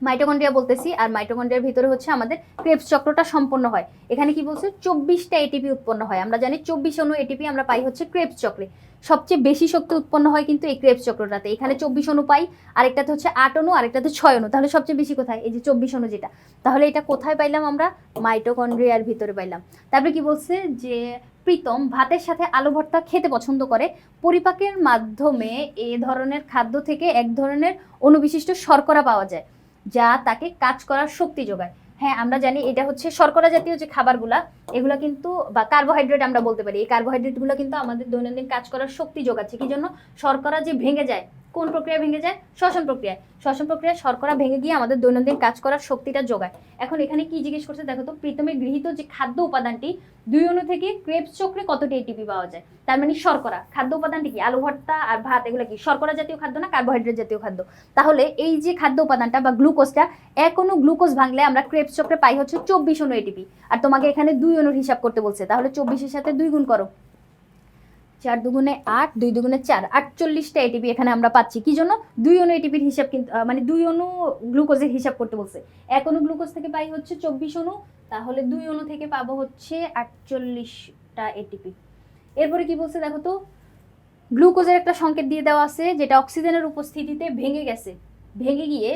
মাইটোকন্ড্রিয়া বলতেছি। আর মাইটোকন্ড্রিয়ার ভিতরে হচ্ছে আমাদের ক্রেবস চক্রটা সম্পন্ন হয়। এখানে কি বলছে? 24টা এটিপি উৎপন্ন হয়। আমরা জানি 24 অণু এটিপি আমরা পাই হচ্ছে ক্রেবস চক্রে। সবচেয়ে বেশি শক্তি উৎপন্ন হয় কিন্তু এই ক্রেবস চক্রটাতে। এখানে 24 অণু পাই, আরেকটাতে হচ্ছে 8 অণু, আরেকটাতে 6 অণু। তাহলে সবচেয়ে বেশি কোথায়? এই যে 24 অণু যেটা। তাহলে এটা কোথায় পাইলাম আমরা? মাইটোকন্ড্রিয়ার ভিতরে পাইলাম। তারপরে কি বলছে যে প্রীতম ভাতের সাথে আলু ভর্তা খেতে পছন্দ করে। পরিপাকের মাধ্যমে এ ধরনের খাদ্য থেকে এক ধরনের অণুবিশিষ্ট শর্করা পাওয়া যায়, যা তাকে কাজ করার শক্তি যোগায়। হ্যাঁ আমরা জানি এটা হচ্ছে শর্করা জাতীয় যে খাবারগুলা, এগুলো কিন্তু বা কার্বোহাইড্রেট আমরা বলতে পারি, এই কার্বোহাইড্রেটগুলো কিন্তু আমাদের দৈনন্দিন কাজ করার শক্তি যোগাচ্ছে। কি জন্য? শর্করা যে ভেঙে যায়, কোন প্রক্রিয়া ভেঙে যায়? শ্বসন প্রক্রিয়ায়। শ্বসন প্রক্রিয়ায় শর্করা ভেঙে গিয়ে আমাদের দৈনন্দিন কাজ করার শক্তিটা যোগায়। এখন এখানে কি জিজ্ঞেস করছে দেখো তো, প্রীতমের গৃহীত যে খাদ্য উপাদানটি, 2 অণু থেকে ক্রেবস চক্রে কতটি এটিপি পাওয়া যায়? তার মানে শর্করা। খাদ্য উপাদানটি কি? আলু ভর্তা আর ভাত, এগুলো কি শর্করা জাতীয় খাদ্য না কার্বোহাইড্রেট জাতীয় খাদ্য? তাহলে এই যে খাদ্য উপাদানটা বা গ্লুকোজটা, এক অণু গ্লুকোজ ভাঙলে আমরা ক্রেবস চক্রে পাই হচ্ছে 24 অণু এটিপি। আর তোমাকে এখানে 2 অণুর হিসাব করতে বলছে, তাহলে 24-এর সাথে 2 গুণ করো, 4 দুগুণে 8, 2 দুগুণে 4, 48টা এটিপি এখানে আমরা পাচ্ছি। কি জন্য? 2 অণু এটিপির হিসাব কিন্তু মানে 2 অণু গ্লুকোজের হিসাব করতে বলছে। এক অণু গ্লুকোজ থেকে পাই হচ্ছে 24 অণু, তাহলে 2 অণু থেকে পাবো হচ্ছে 48টা এটিপি। এরপরে কি বলছে দেখো তো, গ্লুকোজের একটা সংকেত দিয়ে দেওয়া আছে, যেটা অক্সিজেনের উপস্থিতিতে ভেঙে গেছে, ভেঙে গিয়ে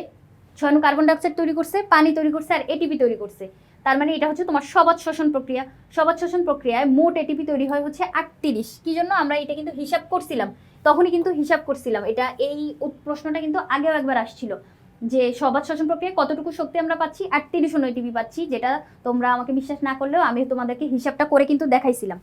6 অণু কার্বন ডাইঅক্সাইড তৈরি করছে, পানি তৈরি করছে আর এটিপি তৈরি করছে। তার মানে এটা হচ্ছে তোমার সবাত শ্বসন প্রক্রিয়া। সবাত শ্বসন প্রক্রিয়ায় মোট এটিপি তৈরি হয় হচ্ছে 38। কি জন্য? আমরা এটা কিন্তু হিসাব করছিলাম, তখনই কিন্তু হিসাব করছিলাম এটা। এই প্রশ্নটা কিন্তু আগেও একবার আসছিল যে সবাত শ্বসন প্রক্রিয়ায় কতটুকু শক্তি আমরা পাচ্ছি? 38 অণু এটিপি পাচ্ছি, যেটা তোমরা আমাকে বিশ্বাস না করলেও আমি তোমাদেরকে হিসাবটা করে কিন্তু দেখাইছিলাম।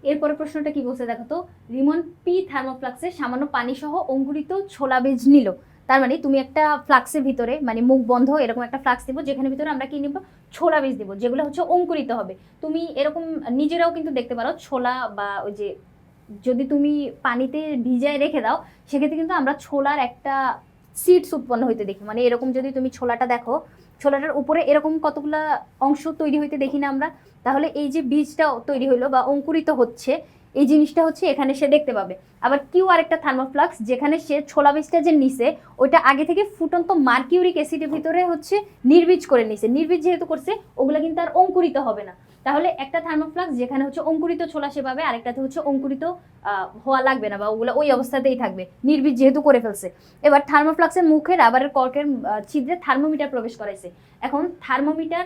এরপরে প্রশ্নটা কি বলছে দেখো তো, রিমন পি থার্মোফ্লাক্সে সামান্য পানি সহ অঙ্কুরিত ছোলা বীজ নিল। তার মানে তুমি একটা ফ্লাক্সের ভিতরে, মানে মুখ বন্ধ এরকম একটা ফ্লাক্স দিব, যেখানে ভিতরে আমরা কি নিব? ছোলা বীজ দিব, যেগুলো হচ্ছে অঙ্কুরিত হবে। তুমি এরকম নিজেরাও কিন্তু দেখতে পারো ছোলা, বা ওই যে যদি তুমি পানিতে ভিজায় রেখে দাও, সেক্ষেত্রে কিন্তু আমরা ছোলার একটা সিডস উৎপন্ন হইতে দেখি। মানে এরকম যদি তুমি ছোলাটা দেখো, ছোলাটার উপরে এরকম কতগুলা অংশ তৈরি হইতে দেখি না আমরা, তাহলে এই যে বীজটা তৈরি হইলো বা অঙ্কুরিত হচ্ছে, এই জিনিসটা হচ্ছে এখানে সে দেখতে পাবে। আবার কিউ আরেকটা থার্মোফ্লাক্স, যেখানে সে ছোলা বীজটা যে নিছে ওইটা আগে থেকে ফুটন্ত মার্কিউরিক অ্যাসিডের ভিতরে হচ্ছে নির্বীজ করে নিছে। নির্বীজ যেহেতু করছে ওগুলা কিন্তু আর অঙ্কুরিত হবে না। তাহলে একটা থার্মোফ্লাক্স যেখানে হচ্ছে অঙ্কুরিত ছোলা সে পাবে, আরেকটাতে হচ্ছে অঙ্কুরিত হওয়া লাগবে না, বা ওগুলো ওই অবস্থাতেই থাকবে, নির্বীজ যেহেতু করে ফেলছে। এবার থার্মোফ্লাক্সের মুখে রাবারের কর্কের ছিদ্রে থার্মোমিটার প্রবেশ করাইছে। এখন থার্মোমিটার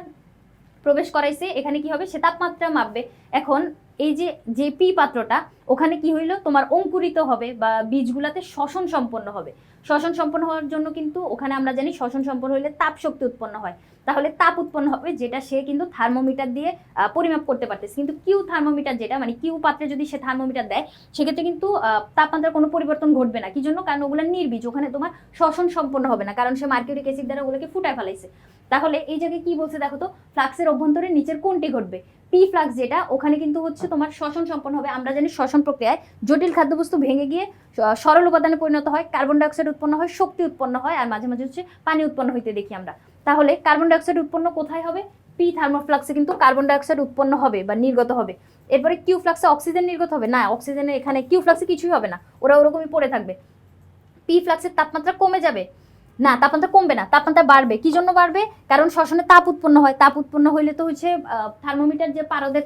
প্রবেশ করাইছে, এখানে কি হবে, সে তাপমাত্রা মাপবে। এখন এই যে পি পাত্রটা, ওখানে কি হইলো, তোমার অঙ্কুরিত হবে বা বীজগুলাতে শ্বসন সম্পন্ন হবে। শ্বসন সম্পন্ন হওয়ার জন্য কিন্তু ওখানে আমরা জানি শ্বসন সম্পন্ন হইলে তাপ শক্তি উৎপন্ন হয়। তাহলে তাপ উৎপন্ন হবে, যেটা সে কিন্তু থার্মোমিটার দিয়ে পরিমাপ করতে পারতেছে। কিন্তু কিউ থার্মোমিটার যেটা, মানে কিউ পাত্রে যদি সে থার্মোমিটার দেয়, সেক্ষেত্রে কিন্তু তাপমাত্রার কোনো পরিবর্তন ঘটবে না। কি জন্য? কারণ ওগুলো নির্বীজ, ওখানে তোমার শ্বসন সম্পন্ন হবে না, কারণ সে মার্কিউরিক অ্যাসিড দ্বারা ওগুলোকে ফুটায় ফেলাইছে। তাহলে এই জায়গায় কি বলছে দেখো তো, ফ্লাক্সের অভ্যন্তরে নিচের কোনটি ঘটবে? পি ফ্লাক্স যেটা, ওখানে কিন্তু হচ্ছে তোমার শ্বসন সম্পন্ন হবে। আমরা জানি শ্বসন প্রক্রিয়ায় জটিল খাদ্যবস্তু ভেঙে গিয়ে সরল উপাদানে পরিণত হয়, কার্বন ডাইঅক্সাইড উৎপন্ন হয়, শক্তি উৎপন্ন হয়, আর মাঝে মাঝে হচ্ছে পানি উৎপন্ন হইতে দেখি আমরা। তাহলে কার্বন ডাইঅক্সাইড উৎপন্ন কোথায় হবে? পি থার্মোফ্লাক্সে কিন্তু কার্বন ডাইঅক্সাইড উৎপন্ন হবে বা নির্গত হবে। এরপরে কিউ ফ্লাক্সে অক্সিজেন নির্গত হবে না, অক্সিজেনের এখানে কিউ ফ্লাক্সে কিছুই হবে না, ওরা ওরকমই পড়ে থাকবে। পি ফ্লাক্সের তাপমাত্রা কমে যাবে না, তাপমাত্রা কমবে না, তাপমাত্রা বাড়বে। কি জন্য বাড়বে? কারণ শ্বসনে তাপ উৎপন্ন হয়, তাপ উৎপন্ন হইলে তো হচ্ছে থার্মোমিটার যে পারদের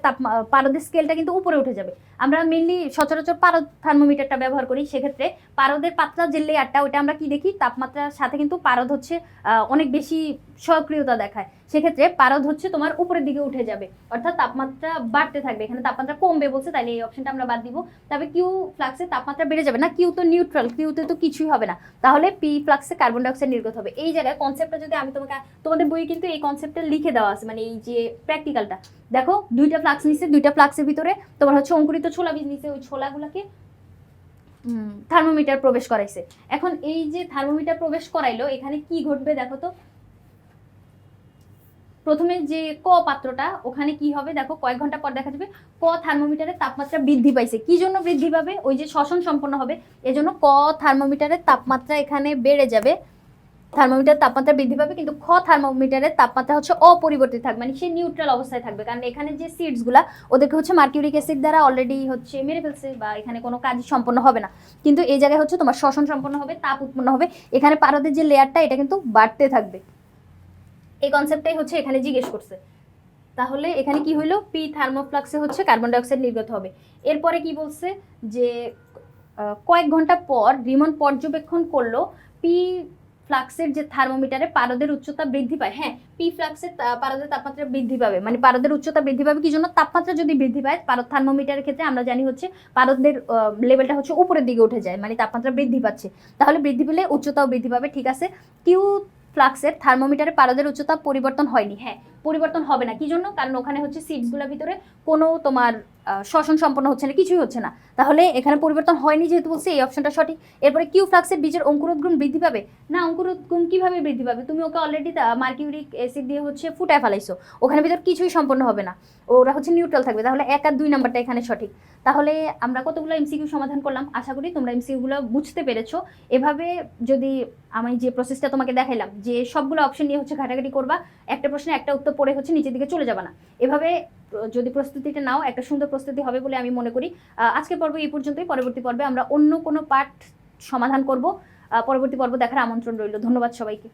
পারদের স্কেলটা কিন্তু উপরে উঠে যাবে। আমরা মেনলি সচরাচর পারদ থার্মোমিটারটা ব্যবহার করি, সেক্ষেত্রে পারদের পাতলা যে লেয়ারটা, ওইটা আমরা কি দেখি, তাপমাত্রার সাথে কিন্তু পারদ হচ্ছে অনেক বেশি সক্রিয়তা দেখায়। সেক্ষেত্রে পারদ হচ্ছে তোমার উপরের দিকে উঠে যাবে, অর্থাৎ তাপমাত্রা বাড়তে থাকবে। এখানে তাপমাত্রা কমবে বলছে, তাহলে এই অপশনটা আমরা বাদ দিব। তবে কিউ ফ্লাক্সে তাপমাত্রা বেড়ে যাবে না, কিউ তো নিউট্রাল, কিউতে তো কিছুই হবে না। তাহলে পি ফ্লাক্সে কার্বন ডাইঅক্সাইড নির্গত হবে। এই জায়গায় কনসেপ্টটা যদি আমি তোমাদের বইয়ে কিন্তু এই কনসেপ্টটা লিখে দেওয়া আছে, মানে এই যে প্র্যাকটিক্যালটা দেখো, দুইটা ফ্লাক্স নিচ্ছে, দুইটা ফ্লাক্সের ভিতরে তোমার হচ্ছে অঙ্কুরিত ছোলা বীজ নিচ্ছে, ওই ছোলাগুলোকে থার্মোমিটার প্রবেশ করাইছে। এখন এই যে থার্মোমিটার প্রবেশ করাইলো, এখানে কি ঘটবে দেখো তো। প্রথমে যে ক পাত্রটা, ওখানে কি হবে দেখো, কয়েক ঘন্টা পর দেখা যাবে ক থার্মোমিটারের তাপমাত্রা বৃদ্ধি পাইছে। কি জন্য বৃদ্ধি পাবে? ওই যে শ্বসন সম্পন্ন হবে, এজন্য ক থার্মোমিটারের তাপমাত্রা এখানে বেড়ে যাবে, থার্মোমিটার তাপমাত্রা বৃদ্ধি পাবে। কিন্তু খ থার্মোমিটারের তাপমাত্রা হচ্ছে অপরিবর্তিত থাকবে, মানে সে নিউট্রাল অবস্থায় থাকবে, কারণ এখানে যে সিডসগুলা, ওদেরকে হচ্ছে মার্কিউরিক অ্যাসিড দ্বারা অলরেডি হচ্ছে মেরে ফেলছে, বা এখানে কোনো কাজই সম্পন্ন হবে না। কিন্তু এই জায়গায় হচ্ছে তোমার শ্বসন সম্পন্ন হবে, তাপ উৎপন্ন হবে, এখানে পারদের যে লেয়ারটা, এটা কিন্তু বাড়তে থাকবে। এই কনসেপ্টটাই হচ্ছে এখানে জিজ্ঞেস করছে। তাহলে এখানে কি হইলো, পি থার্মোফ্লাক্সে হচ্ছে কার্বন ডাইঅক্সাইড নির্গত হবে। এরপরে কি বলছে যে কয়েক ঘন্টা পর রিমন পর্যবেক্ষণ করলো পি ফ্লাক্সের যে থার্মোমিটারে পারদের উচ্চতা বৃদ্ধি পায়। হ্যাঁ, পি ফ্লাক্সের পারদের তাপমাত্রা বৃদ্ধি পাবে, মানে পারদের উচ্চতা বৃদ্ধি পাবে। কি জন্য? তাপমাত্রা যদি বৃদ্ধি পায়, পারদ থার্মোমিটারের ক্ষেত্রে আমরা জানি হচ্ছে পারদের লেভেলটা হচ্ছে উপরের দিকে উঠে যায়, মানে তাপমাত্রা বৃদ্ধি পাচ্ছে। তাহলে বৃদ্ধি পেলে উচ্চতাও বৃদ্ধি পাবে, ঠিক আছে। কিউ ফ্লাক্সের থার্মোমিটারে পারদের উচ্চতা পরিবর্তন হয়নি। হ্যাঁ, পরিবর্তন হবে না। কি জন্য? কারণ ওখানে হচ্ছে সিডসগুলোর ভিতরে কোনো তোমার শ্বসন সম্পন্ন হচ্ছে না, কিছুই হচ্ছে না। তাহলে এখানে পরিবর্তন হয়নি যেহেতু বলছে, এই অপশনটা সঠিক। এরপরে কিউ ফ্লাক্সের বীজের অঙ্কুরোদ্গম বৃদ্ধি পাবে না। অঙ্কুরোদ্গম কিভাবে বৃদ্ধি পাবে? তুমি ওকে অলরেডি মার্কিউরিক অ্যাসিড দিয়ে হচ্ছে ফুটায় ফেলাইছো, ওখানে ভিতর কিছুই সম্পন্ন হবে না, ওরা হচ্ছে নিউট্রাল থাকবে। তাহলে 1 আর 2 নাম্বারটা এখানে সঠিক। তাহলে আমরা কতগুলো এমসিকিউ সমাধান করলাম, আশা করি তোমরা এমসিকিউগুলো বুঝতে পেরেছো। এভাবে যদি আমি যে প্রসেসটা তোমাকে দেখাইলাম, যে সবগুলো অপশন নিয়ে হচ্ছে ঘাটাঘাটি করবা, একটা প্রশ্নে একটা উত্তর পড়ে হচ্ছে নিচের দিকে চলে যাবে না। এভাবে যদি প্রস্তুতিটা নাও, একটা সুন্দর প্রস্তুতি হবে বলে আমি মনে করি। আজকের পর্ব এই পর্যন্তই। পরবর্তী পর্বে আমরা অন্য কোনো পার্ট সমাধান করব। পরবর্তী পর্ব দেখার আমন্ত্রণ রইল। ধন্যবাদ সবাইকে।